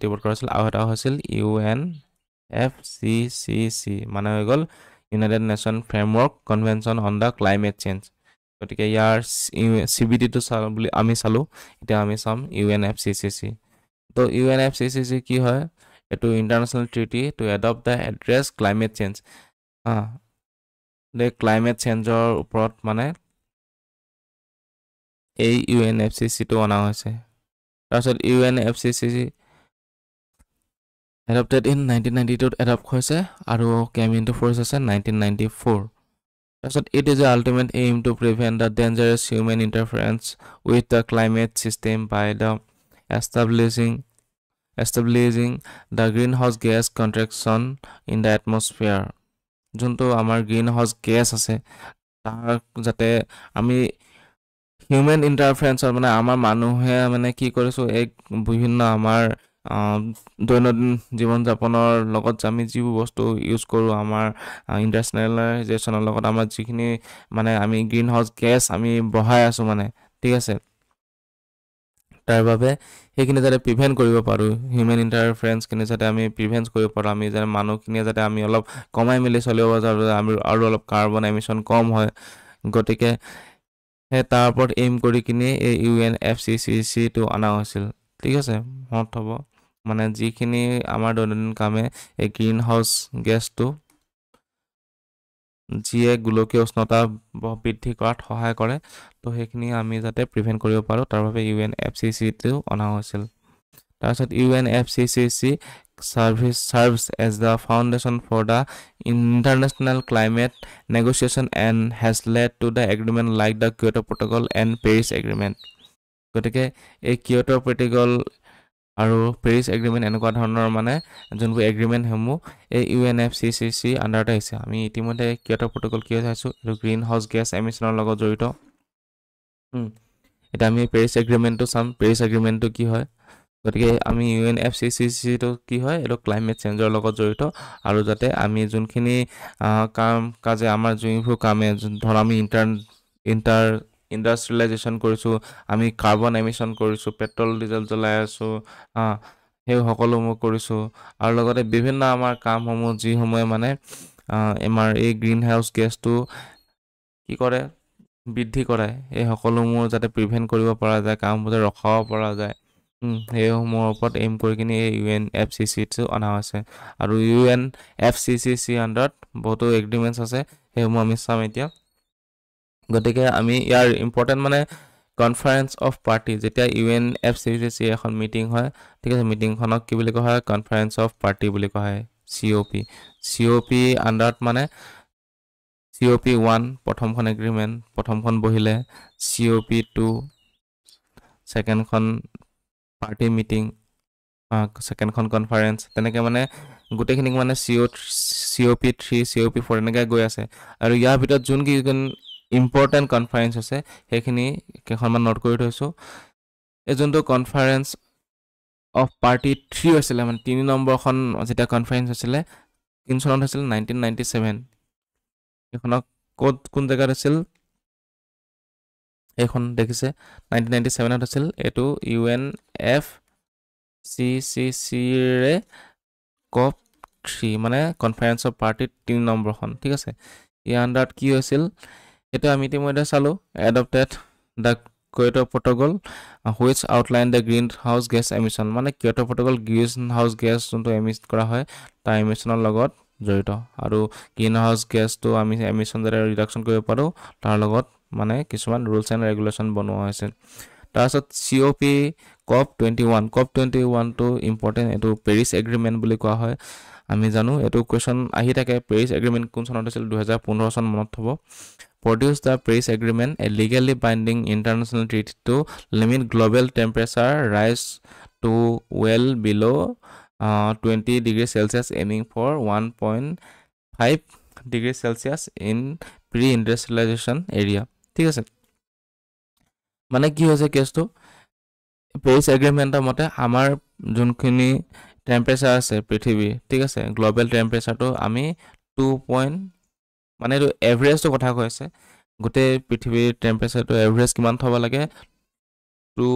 ওপৰত কৰা হৈছিল আৰু এটা হৈছিল UNFCCC মানে হৈ গ'ল United nation framework convention on the climate change গতিকে ইয়াৰ CBDটো বুলি আমি চালোঁ এতিয়া আমি চাম UNFCCC তো UNFCCC কি হয় এইটো international treaty to adopt the address climate change climate চেঞ্জৰ ওপৰত মানে এই UNFCCটো অনা হৈছে তাৰপিছত UNFCCC এডপ্টেড ইন 1992 এডপ্ট হৈছে আৰু কেম ইনটু ফ'ৰ্চ হৈছে 1994 তাৰপিছত it is a ultimate aim to prevent the dangerous human interference with the climate system by the establishing the greenhouse gas contraction in the atmosphere যোনটো আমাৰ green house gas আছে তাক যাতে আমি human ইণ্টাৰফাৰেঞ্চৰ মানে আমাৰ মানুহে মানে কি কৰিছোঁ এক বিভিন্ন আমাৰ দৈনন্দিন জীৱন যাপনৰ লগত আমি যিবোৰ বস্তু ইউজ কৰোঁ আমাৰ ইণ্ডাষ্ট্ৰিয়েলাইজেশ্যনৰ লগত আমাৰ যিখিনি মানে আমি গ্ৰীণ হাউচ গেছ আমি বঢ়াই আছোঁ মানে ঠিক আছে তাৰ বাবে সেইখিনি যাতে প্ৰিভেণ্ট কৰিব পাৰোঁ হিউমেন ইণ্টাৰফাৰেঞ্চখিনি যাতে আমি প্ৰিভেণ্ট কৰিব পাৰোঁ আমি যাতে মানুহখিনিয়ে যাতে আমি অলপ কমাই মেলি চলিব যাতে আমি আৰু অলপ কাৰ্বন এমিশ্যন কম হয় গতিকে সেই তাৰ ওপৰত এইম কৰি কিনে এই UNFCCCটো অনা হৈছিল ঠিক আছে মনত হ'ব মানে যিখিনি আমাৰ দৈনন্দিন কামে এই গ্ৰীণ হাউচ গেছটো যিয়ে গোলকীয় উষ্ণতা বৃদ্ধি কৰাত সহায় কৰে তো সেইখিনি আমি যাতে প্ৰিভেণ্ট কৰিব পাৰোঁ তাৰ বাবে UNFCCCটো অনা হৈছিল তাৰপিছত UNFCCC serves as the foundation for the international climate negotiation and has led to the agreement like the Kyoto Protocol and Paris Agreement গতিকে এই কিয়োটো প্ৰট'কল আৰু পেৰিছ এগ্ৰিমেণ্ট এনেকুৱা ধৰণৰ মানে যোনবোৰ এগ্ৰিমেণ্টসমূহ এই UNFCCC আণ্ডাৰতে আহিছে আমি ইতিমধ্যে কিয়োটো প্ৰট'কল কি চাইছোঁ এইটো গ্ৰীণ হাউচ গেছ এমিশ্যনৰ লগত জড়িত এতিয়া আমি পেৰিছ এগ্ৰিমেণ্টটো চাম পেৰিছ এগ্ৰিমেণ্টটো কি হয় গতিকে আমি UNFCCCটো কি হয় এইটো ক্লাইমেট চেঞ্জৰ লগত জড়িত আৰু যাতে আমি যোনখিনি কাজে আমাৰ যোনবোৰ কামে ধৰ আমি ইণ্ডাষ্ট্ৰিয়েলাইজেশ্যন কৰিছোঁ আমি কাৰ্বন এমিশ্যন কৰিছোঁ পেট্ৰল ডিজেল জ্বলাই আছোঁ সেই সকলোবোৰ কৰিছোঁ আৰু লগতে বিভিন্ন আমাৰ কামসমূহ যিসমূহে মানে আমাৰ এই গ্ৰীণ হাউচ গেছটো কি কৰে বৃদ্ধি কৰে এই সকলোবোৰ যাতে প্ৰিভেণ্ট কৰিব পৰা যায় কামবোৰ যাতে ৰখাব পৰা যায় সেইসমূহৰ ওপৰত এইম কৰি কিনে এই UNFCCCটো অনা হৈছে আৰু UNFCCC আণ্ডাৰত বহুতো এগ্ৰিমেণ্টছ আছে সেইসমূহ আমি চাম এতিয়া গতিকে আমি ইয়াৰ ইম্পৰ্টেণ্ট মানে কনফাৰেন্স অফ পাৰ্টি যেতিয়া UNFCCC এখন মিটিং হয় ঠিক আছে মিটিংখনক কি বুলি কোৱা হয় কনফাৰেন্স অফ পাৰ্টি বুলি কোৱা হয় COP আণ্ডাৰত মানে COP1 প্ৰথমখন এগ্ৰিমেণ্ট প্ৰথমখন বহিলে COP2 ছেকেণ্ডখন পাৰ্টি মিটিং ছেকেণ্ডখন কনফাৰেঞ্চ তেনেকৈ মানে গোটেইখিনিক মানে COP3 COP4 এনেকৈ গৈ আছে আৰু ইয়াৰ ভিতৰত যোন কেইজন ইম্পৰ্টেণ্ট কনফাৰেঞ্চ আছে সেইখিনি কেইখনমান নোট কৰি থৈছোঁ এই যোনটো কনফাৰেঞ্চ অফ পাৰ্টি 3 হৈছিলে মানে 3 নম্বৰখন যেতিয়া কনফাৰেঞ্চ হৈছিলে 3 চনত হৈছিল 1997 এইখনক ক'ত কোন জেগাত হৈছিল এইখন দেখিছে 1997ত হৈছিল এইটো UNFCCCৰে COP3 মানে কনফাৰেঞ্চ অফ পাৰ্টি 3 নম্বৰখন ঠিক আছে ইয়াৰ আণ্ডাৰত কি হৈছিল এইটো আমি ইতিমধ্যে চালোঁ adopted the Kyoto Protocol which outline the greenhouse gas emission মানে Kyoto Protocol greenhouse gas যোনটো এমিট কৰা হয় তাৰ এমিশ্যনৰ লগত জড়িত আৰু গ্ৰীণহাউচ গেছটো আমি এমিশ্যন যাতে ৰিডাকশ্যন কৰিব পাৰোঁ তাৰ লগত মানে কিছুমান ৰুলছ এণ্ড ৰেগুলেশ্যন বনোৱা হৈছে তাৰপিছত COP21টো ইম্পৰ্টেণ্ট এইটো পেৰিছ এগ্ৰিমেণ্ট বুলি কোৱা হয় আমি জানো এইটো কুৱেশ্যন আহি থাকে পেৰিছ এগ্ৰিমেণ্ট কোন চনত হৈছিল 2015 চন মনত থ'ব produce the Paris Agreement, a legally binding international treaty to limit global temperature rise to well below 20 degrees Celsius, aiming for 1.5 degrees Celsius in pre-industrialization area. ঠিক আছে মানে কি হৈছে কেছটো পেৰিছ এগ্ৰিমেণ্টৰ মতে আমাৰ যোনখিনি টেম্পাৰেচাৰ আছে পৃথিৱীৰ ঠিক আছে গ্ল'বেল টেম্পাৰেচাৰটো আমি 2. মানে এইটো এভাৰেজটো কথা কৈ আছে গোটেই পৃথিৱীৰ টেম্পাৰেচাৰটো এভাৰেজ কিমান থ'ব লাগে 2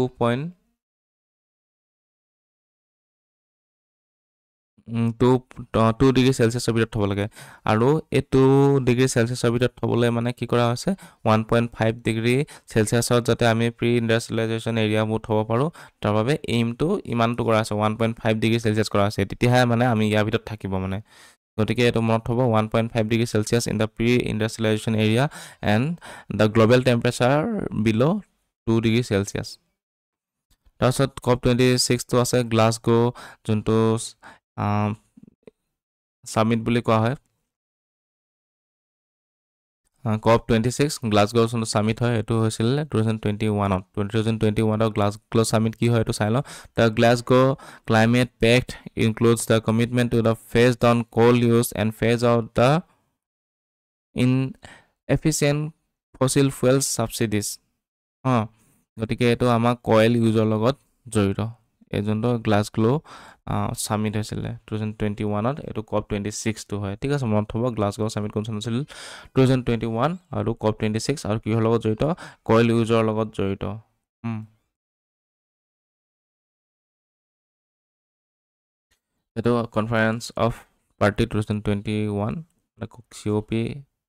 ডিগ্ৰী চেলচিয়াছৰ ভিতৰত থ'ব লাগে আৰু এই 2 ডিগ্ৰী চেলচিয়াছৰ ভিতৰত থ'বলৈ মানে কি কৰা হৈছে 1.5 ডিগ্ৰী চেলচিয়াছত যাতে আমি প্ৰি ইণ্ডাষ্ট্ৰিয়েলাইজেশ্যন এৰিয়াবোৰ থ'ব পাৰোঁ তাৰ বাবে এইমটো ইমানটো কৰা আছে 1.5 ডিগ্ৰী চেলচিয়াছ কৰা আছে তেতিয়াহে মানে আমি ইয়াৰ ভিতৰত থাকিব মানে গতিকে এইটো মনত থ'ব 1.5 degree Celsius in the pre industrialization area and the global temperature below' 2 degree Celsius তাৰপিছত COP26টো আছে গ্লাছগো যোনটো সামিট বুলি কোৱা হয় COP26 গ্লাছগো যোনটো সামিট হয় এইটো হৈছিল 2021ত গ্লাছগো সামিট কি হয় এইটো চাই লওঁ the Glasgow climate pact includes the commitment to the phase down coal use and phase out the inefficient fossil fuel subsidies গতিকে এইটো আমাৰ কয়েল ইউজৰ লগত জড়িত এই যোনটো গ্লাছগো সামিট হৈছিলে 2021ত এইটো COP26টো হয় ঠিক আছে মনত থ'ব গ্লাছগো সামিট কোন চনত হৈছিল 2021 আৰু COP26 আৰু কিহৰ লগত জড়িত কয়েল ইউজৰ লগত জড়িত এইটো কনফাৰেঞ্চ অফ পাৰ্টি 2021 COP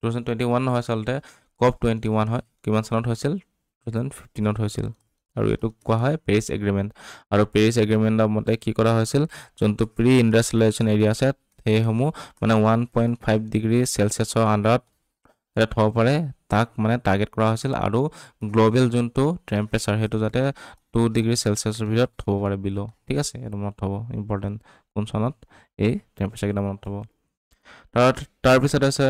2021 নহয় আচলতে COP21 হয় কিমান চনত হৈছিল 2015ত হৈছিল আৰু এইটো কোৱা হয় পেৰিছ এগ্ৰিমেণ্ট আৰু পেৰিছ এগ্ৰিমেণ্টৰ মতে কি কৰা হৈছিল যোনটো প্ৰি ইণ্ডাষ্ট্ৰিয়েলাইজেশ্যন এৰিয়া আছে সেইসমূহ মানে 1.5 ডিগ্ৰী চেলচিয়াছৰ আণ্ডাৰত থ'ব পাৰে তাক মানে টাৰ্গেট কৰা হৈছিল আৰু গ্ল'বেল যোনটো টেম্পাৰেচাৰ সেইটো যাতে 2 ডিগ্ৰী চেলচিয়াছৰ ভিতৰত থ'ব পাৰে বিল' ঠিক আছে এইটো মনত থ'ব ইম্পৰ্টেণ্ট কোন চনত এই টেম্পাৰেচাৰকেইটা মনত থ'ব তাৰপিছত আছে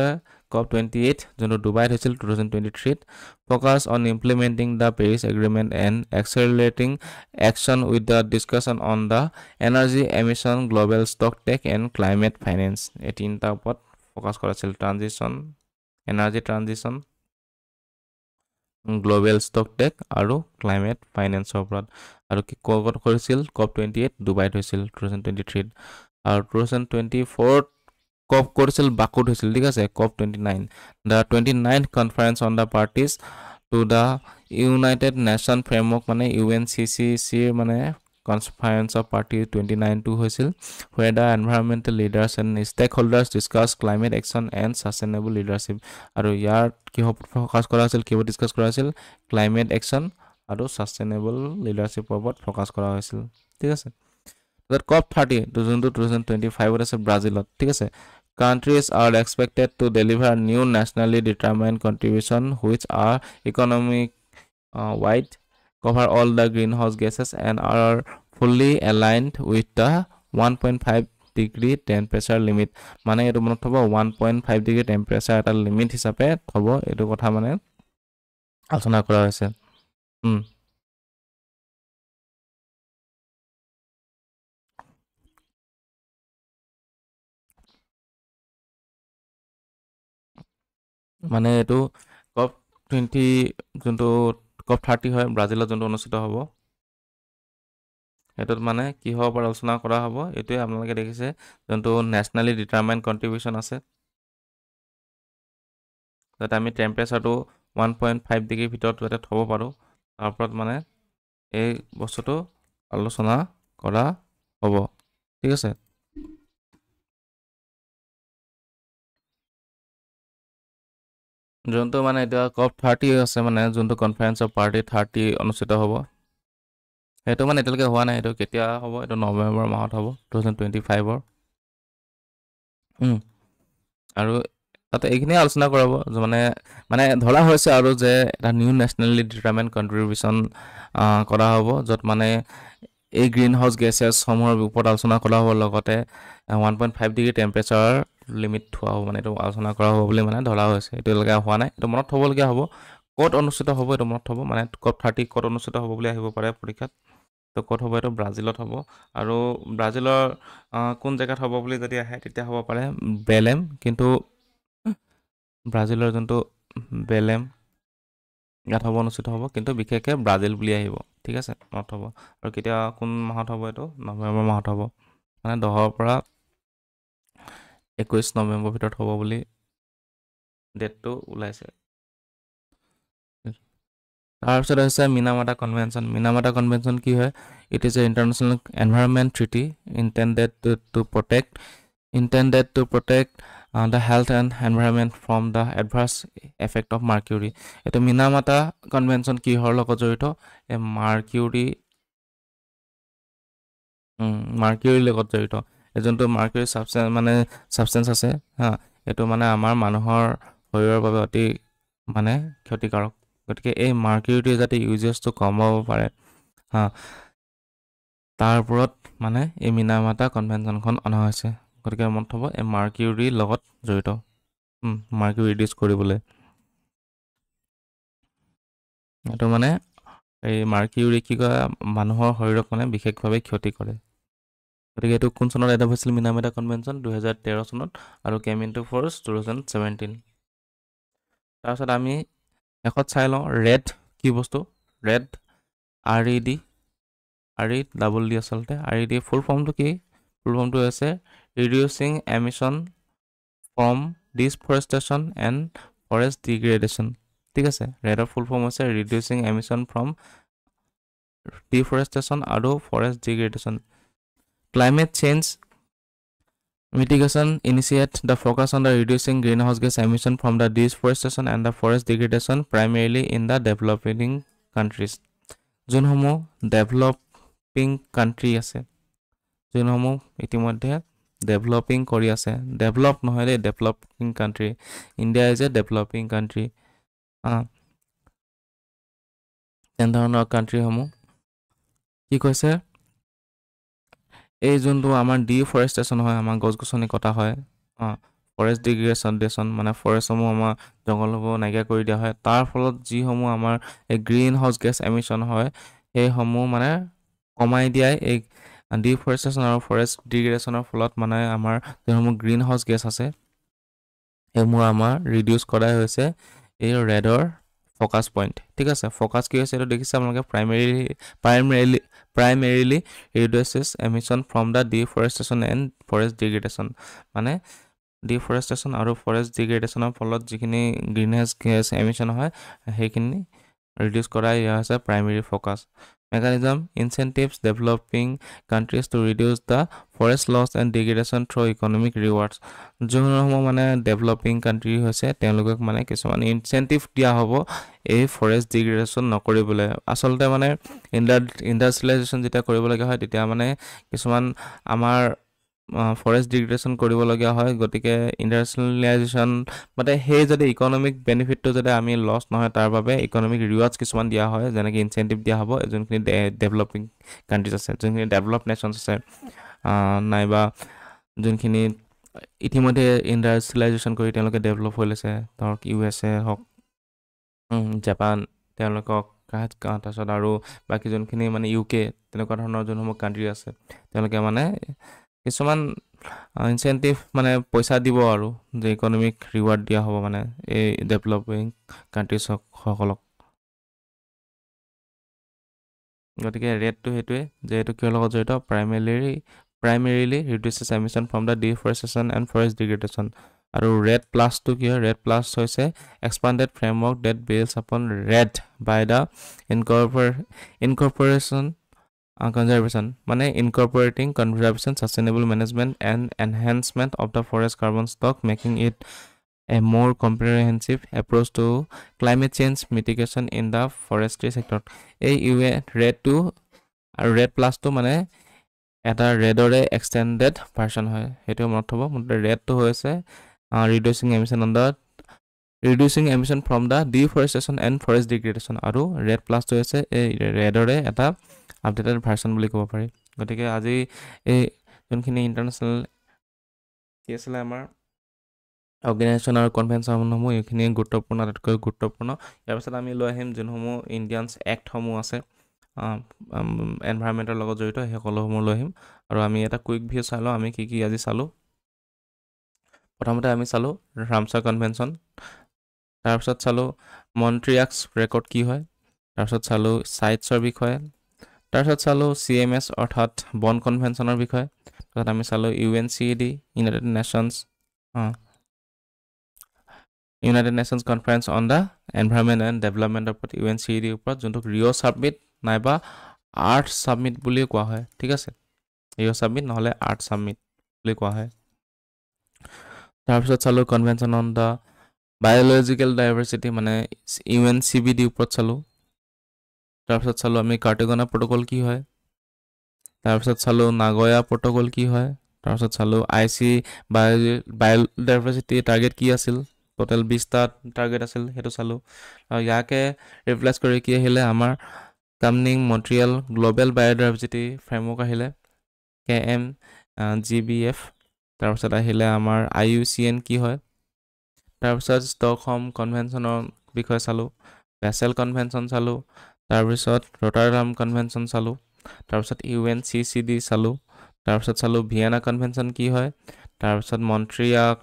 COP28 যোনটো ডুবাইত হৈছিল 2023ত focus on implementing the Paris agreement and accelerating action with the discussion on the energy emission global stock take and climate finance এই তিনিটাৰ ওপৰত ফ'কাছ কৰা আছিল energy transition global stock take আৰু ক্লাইমেট ফাইনেন্সৰ ওপৰত আৰু কি ক'ত কৰিছিল COP28 ডুবাইত হৈছিল 2023ত আৰু 2024ত COP কৰিছিল বাকুত হৈছিল ঠিক আছে COP29 the 29th conference on the parties to the United nation framework মানে UNCCCৰ মানে কনফাৰেঞ্চ অফ পাৰ্টি 29টো হৈছিল where the environmental leaders and stakeholders discuss climate action and sustainable leadership আৰু ইয়াৰ কি ফ'কাছ কৰা হৈছিল কিহত ডিছকাছ কৰা হৈছিল ক্লাইমেট একশ্যন আৰু ছাষ্টেইনেবল লিডাৰশ্বিপৰ ওপৰত ফ'কাছ কৰা হৈছিল ঠিক আছে COP30 যোনটো 2025ত আছে ব্ৰাজিলত ঠিক আছে countries are expected to deliver new nationally determined contribution which are economic wide cover all the greenhouse gases and are fully aligned with the 1.5 degree temperature limit মানে এইটো মনত থ'ব 1.5 ডিগ্ৰী টেম্পাৰেচাৰ এটা লিমিট হিচাপে থ'ব এইটো কথা মানে আলোচনা কৰা হৈছে মানে এইটো কপ 20 যোনটো কপ 30 হয় ব্ৰাজিলত যোনটো অনুষ্ঠিত হ'ব সেইটোত মানে কি হ'ব পৰা আলোচনা কৰা হ'ব এইটোৱে আপোনালোকে দেখিছে যোনটো নেশ্যনেলি ডিটাৰমাইণ্ড কণ্ট্ৰিবিউশ্যন আছে যাতে আমি টেম্পাৰেচাৰটো 1.5 ডিগ্ৰীৰ ভিতৰত যাতে থ'ব পাৰোঁ তাৰ ওপৰত মানে এই বস্তুটো আলোচনা কৰা হ'ব ঠিক আছে যোনটো মানে এতিয়া কপ 30 আছে মানে যোনটো কনফাৰেন্স অফ পাৰ্টি 30 অনুষ্ঠিত হ'ব সেইটো মানে এতিয়ালৈকে হোৱা নাই এইটো কেতিয়া হ'ব এইটো নৱেম্বৰ মাহত হ'ব 2025ৰ আৰু তাতে এইখিনিয়ে আলোচনা কৰাব মানে ধৰা হৈছে আৰু যে এটা নিউ নেশ্যনেলি ডিটাৰমাইণ্ড কণ্ট্ৰিবিউশ্যন কৰা হ'ব য'ত মানে এই গ্ৰীণ হাউচ গেছেছসমূহৰ ওপৰত আলোচনা কৰা হ'ব লগতে 1.5 ডিগ্ৰী টেম্পাৰেচাৰ লিমিট থোৱা হ'ব মানে এইটো আলোচনা কৰা হ'ব বুলি মানে ধৰা হৈছে এতিয়ালৈকে হোৱা নাই এইটো মনত থ'বলগীয়া হ'ব ক'ত অনুষ্ঠিত হ'ব এইটো মনত থ'ব মানে কপ 30 ক'ত অনুষ্ঠিত হ'ব বুলি আহিব পাৰে পৰীক্ষাত তো ক'ত হ'ব এইটো ব্ৰাজিলত হ'ব আৰু ব্ৰাজিলৰ কোন জেগাত হ'ব বুলি যদি আহে তেতিয়া হ'ব পাৰে বেলেম কিন্তু ব্ৰাজিলৰ যোনটো বেলেম ইয়াত হ'ব অনুষ্ঠিত হ'ব কিন্তু বিশেষকৈ ব্ৰাজিল বুলি আহিব ঠিক আছে মনত হ'ব আৰু কেতিয়া কোন মাহত হ'ব এইটো নৱেম্বৰ মাহত হ'ব মানে 10 পৰা 21 নৱেম্বৰ ভিতৰত হ'ব বুলি ডেটটো ওলাইছে তাৰপিছত হৈছে মিনামাটা কনভেনশ্যন কি হয় it is a international environment treaty intended to protect the health and environment from the adverse effect of mercury এইটো মিনামাটা কনভেনশ্যন কিহৰ লগত জড়িত এই মাৰ্কিউৰিৰ লগত জড়িত এই যোনটো মাৰ্কিউৰি ছাবষ্টেঞ্চ আছে হা এইটো মানে আমাৰ মানুহৰ শৰীৰৰ বাবে অতি মানে ক্ষতিকাৰক গতিকে এই মাৰ্কিউৰিটি যাতে ইউজেছটো কমাব পাৰে হা তাৰ ওপৰত মানে এই মিনামাটা কনভেনশ্যনখন অনা হৈছে গতিকে মনত থ'ব এই মাৰ্কিউৰিৰ লগত জড়িত মাৰ্কিউৰি ৰিডিউচ কৰিবলৈ এইটো মানে এই মাৰ্কিউৰি কি কয় মানুহৰ শৰীৰক মানে বিশেষভাৱে ক্ষতি কৰে গতিকে এইটো কোন চনত এডপ্ট হৈছিল মিনামাটা কনভেনশ্যন 2013 চনত আৰু কেম ইনটু ফ'ৰ্চ 2017 তাৰপিছত আমি শেষত চাই লওঁ ৰেড কি বস্তু ৰেড RED আচলতে RED ফুল ফৰ্মটো কি ফুল ফৰ্মটো হৈছে reducing emission from deforestation and forest degradation ঠিক আছে ৰেডৰ ফুল ফৰ্ম হৈছে ৰিডিউচিং এমিশ্যন ফ্ৰম ডিফৰেষ্টেশ্যন আৰু forest degradation climate change mitigation initiate the focus on the reducing greenhouse gas emission from the deforestation and the forest degradation primarily in the developing countries যোনসমূহ developing country আছে যোনসমূহ ইতিমধ্যে developing কৰি আছে develop নহয় দেই developing country India is a developing country তেনেধৰণৰ কাণ্ট্ৰিসমূহ কি কৈছে এই যোনটো আমাৰ ডিফৰেষ্টেশ্যন হয় আমাৰ গছ গছনি কটা হয় ফৰেষ্ট ডিগ্ৰেডেশ্যন মানে ফৰেষ্টসমূহ আমাৰ জংঘলসমূহ নাইকিয়া কৰি দিয়া হয় তাৰ ফলত যিসমূহ আমাৰ এই গ্ৰীণ হাউচ গেছ এমিশ্যন হয় সেইসমূহ মানে কমাই দিয়াই এই ডিফৰেষ্টেশ্যন আৰু ফৰেষ্ট ডিগ্ৰেডেশ্যনৰ ফলত মানে আমাৰ যিসমূহ গ্ৰীণ হাউচ গেছ আছে সেইসমূহ আমাৰ ৰিডিউচ কৰাই হৈছে এই ৰেডৰ ফ'কাছ পইণ্ট ঠিক আছে ফ'কাছ কি হৈছে এইটো দেখিছে আপোনালোকে primarily reduces emission from the deforestation and forest degradation মানে ডিফৰেষ্টেশ্যন আৰু ফৰেষ্ট ডিগ্ৰেডেশ্যনৰ ফলত যিখিনি গ্ৰীণহাউচ গেছ এমিশ্যন হয় সেইখিনি ৰিডিউচ কৰাই ইয়া হৈছে primary focus mechanism incentives developing countries to reduce the forest loss and degradation through economic rewards যোনসমূহ মানে ডেভেলপিং কাণ্ট্ৰি হৈছে তেওঁলোকক মানে কিছুমান ইনচেণ্টিভ দিয়া হ'ব এই ফৰেষ্ট ডিগ্ৰেডেশ্যন নকৰিবলৈ আচলতে মানে ইণ্ডাষ্ট্ৰিয়েলাইজেশ্যন যেতিয়া কৰিবলগীয়া হয় তেতিয়া মানে কিছুমান আমাৰ ফৰেষ্ট ডিগ্ৰেডেশ্যন কৰিবলগীয়া হয় গতিকে ইণ্ডাষ্ট্ৰিয়েলাইজেশ্যন মানে সেই যদি ইকনমিক বেনিফিটটো যদি আমি লছ নহয় তাৰ বাবে ইকনমিক ৰিৱাৰ্ডছ কিছুমান দিয়া হয় যেনেকৈ ইনচেণ্টিভ দিয়া হ'ব যোনখিনি ডেভেলপিং কাণ্ট্ৰিজ আছে যোনখিনি ডেভেলপ নেশ্যনছ আছে নাইবা যোনখিনি ইতিমধ্যে ইণ্ডাষ্ট্ৰিয়েলাইজেশ্যন কৰি তেওঁলোকে ডেভেলপ হৈ লৈছে ধৰক USA হওক জাপান তেওঁলোকক তাৰপিছত আৰু বাকী যোনখিনি মানে UK তেনেকুৱা ধৰণৰ যোনসমূহ কাণ্ট্ৰি আছে তেওঁলোকে মানে কিছুমান ইনচেণ্টিভ মানে পইচা দিব আৰু যে ইকনমিক ৰিৱাৰ্ড দিয়া হ'ব মানে এই ডেভেলপিং কাণ্ট্ৰিজসকলক গতিকে ৰেটটো সেইটোৱে যে এইটো কিহৰ লগত জড়িত primarily reduces emission from the deforestation and forest degradation আৰু ৰেড প্লাছটো কি হয় ৰেড প্লাছ হৈছে এক্সপাণ্ডেড framework that builds upon REDD by the incorporation conservation মানে incorporating conservation sustainable management and enhancement of the forest carbon stock making it a more comprehensive approach to climate change mitigation in the forestry sector এই ৰেডটো আৰু REDD প্লাছটো মানে এটা ৰেডৰে extended version হয় সেইটো মনত থ'ব মুঠতে ৰেডটো হৈছে reducing emission from the deforestation and forest degradation আৰু ৰেড প্লাছটো হৈছে এই ৰেডৰে এটা আপডেটেড ভাৰ্চন বুলি ক'ব পাৰি গতিকে আজি এই যোনখিনি ইণ্টাৰনেশ্যনেল কি আছিলে আমাৰ অৰ্গেনাইজেশ্যন আৰু কনভেনশ্যনসমূহ এইখিনি গুৰুত্বপূৰ্ণ আটাইতকৈ গুৰুত্বপূৰ্ণ ইয়াৰ পাছত আমি লৈ আহিম যোনসমূহ ইণ্ডিয়ানছ এক্টসমূহ আছে এনভাইৰমেণ্টৰ লগত জড়িত সেই সকলোসমূহ লৈ আহিম আৰু আমি এটা কুইক ভিউ চাই লওঁ আমি কি আজি চালোঁ প্ৰথমতে আমি চালোঁ ৰামছাৰ কনভেনশ্যন তাৰপিছত চালোঁ মন্ট্ৰিয়াক্স ৰেকৰ্ড কি হয় তাৰপিছত চালোঁ চাইটছৰ বিষয়ে তাৰপিছত চালোঁ CMS অৰ্থাৎ বন কনভেনশ্যনৰ বিষয়ে তাৰপিছত আমি চালোঁ UNCED United Nations conference on the environment and ডেভেলপমেণ্টৰ ওপৰত UNCED ওপৰত যোনটোক ৰিঅ' ছাবমিট নাইবা আৰ্থ ছাবমিট বুলিও কোৱা হয় ঠিক আছে ৰিঅ' ছাবমিট নহ'লে আৰ্থ ছাবমিট বুলি কোৱা হয় তাৰপিছত চালোঁ convention on the biological diversity মানে UNCBD ওপৰত চালোঁ তাৰপিছত চালোঁ আমি কাৰ্টেগনা প্ৰট'কল কি হয় তাৰপিছত চালোঁ নাগয়া প্ৰট'কল কি হয় তাৰপিছত চালোঁ IC বায়'ডাইভাৰ্চিটি টাৰ্গেট কি আছিল টোটেল 20টা টাৰ্গেট আছিল সেইটো চালোঁ আৰু ইয়াকে ৰিপ্লেচ কৰি কি আহিলে আমাৰ কামনিং মন্ট্ৰিয়েল গ্ল'বেল বায়'ডাইভাৰ্চিটি ফ্ৰেমৱৰ্ক আহিলে KMGBF তাৰপিছত আহিলে আমাৰ IUCN কি হয় তাৰপিছত ষ্টকহোম কনভেনশ্যনৰ বিষয়ে চালোঁ বেচেল কনভেনশ্যন চালোঁ তাৰপিছত ৰটাৰডাম কনভেনশ্যন চালোঁ তাৰপিছত UNCCD চালোঁ তাৰপিছত চালোঁ ভিয়েনা কনভেনশ্যন কি হয় তাৰপিছত মন্ট্ৰিয়াল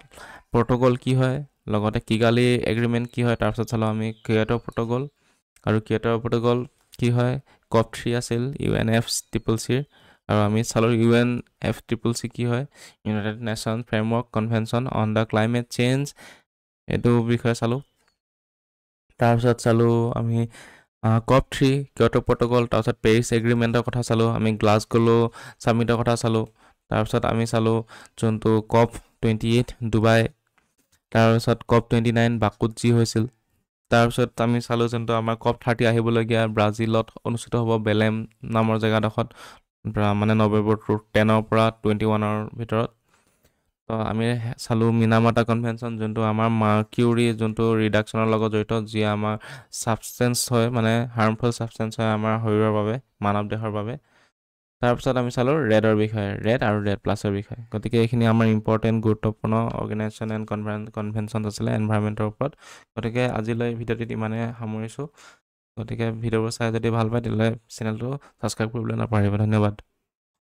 প্ৰট'কল কি হয় লগতে কিগালি এগ্ৰিমেণ্ট কি হয় তাৰপিছত চালোঁ আমি কিয়োটো প্ৰট'কল আৰু কিয়োটো প্ৰট'কল কি হয় COP3 আছিল UNFCCC আৰু আমি চালোঁ UNFCCC কি হয় United nations framework convention on the climate change এইটো বিষয়ে চালোঁ তাৰপিছত চালোঁ আমি COP3 কিয়োটো প্ৰট'কল তাৰপিছত পেৰিছ এগ্ৰিমেণ্টৰ কথা চালোঁ আমি গ্লাছগো ছামিটৰ কথা চালোঁ তাৰপিছত আমি চালোঁ যোনটো COP28 ডুবাই তাৰপিছত COP29 বাকুত যি হৈছিল তাৰপিছত আমি চালোঁ যোনটো আমাৰ COP30 আহিবলগীয়া ব্ৰাজিলত অনুষ্ঠিত হ'ব বেলেম নামৰ জেগাডোখৰত মানে নৱেম্বৰ 10 পৰা 21 ভিতৰত তো আমি চালোঁ মিনামাটা কনভেনশ্যন যোনটো আমাৰ মাৰ্কিউৰি যোনটো ৰিডাকশ্যনৰ লগত জড়িত যি আমাৰ ছাবষ্টেঞ্চ হয় মানে হাৰ্মফুল ছাবষ্টেঞ্চ হয় আমাৰ শৰীৰৰ বাবে মানৱ দেহৰ বাবে তাৰপিছত আমি চালোঁ ৰেডৰ বিষয়ে ৰেড আৰু ৰেড প্লাছৰ বিষয়ে গতিকে এইখিনি আমাৰ ইম্পৰ্টেণ্ট গুৰুত্বপূৰ্ণ অৰ্গেনাইজেশ্যন এণ্ড কনভেনশ্যন আছিলে এনভাইৰমেণ্টৰ ওপৰত গতিকে আজিলৈ ভিডিঅ'টিত ইমানে সামৰিছোঁ গতিকে ভিডিঅ'বোৰ চাই যদি ভাল পায় তেতিয়াহ'লে চেনেলটো ছাবস্ক্ৰাইব কৰিবলৈ নাপাহৰিব ধন্যবাদ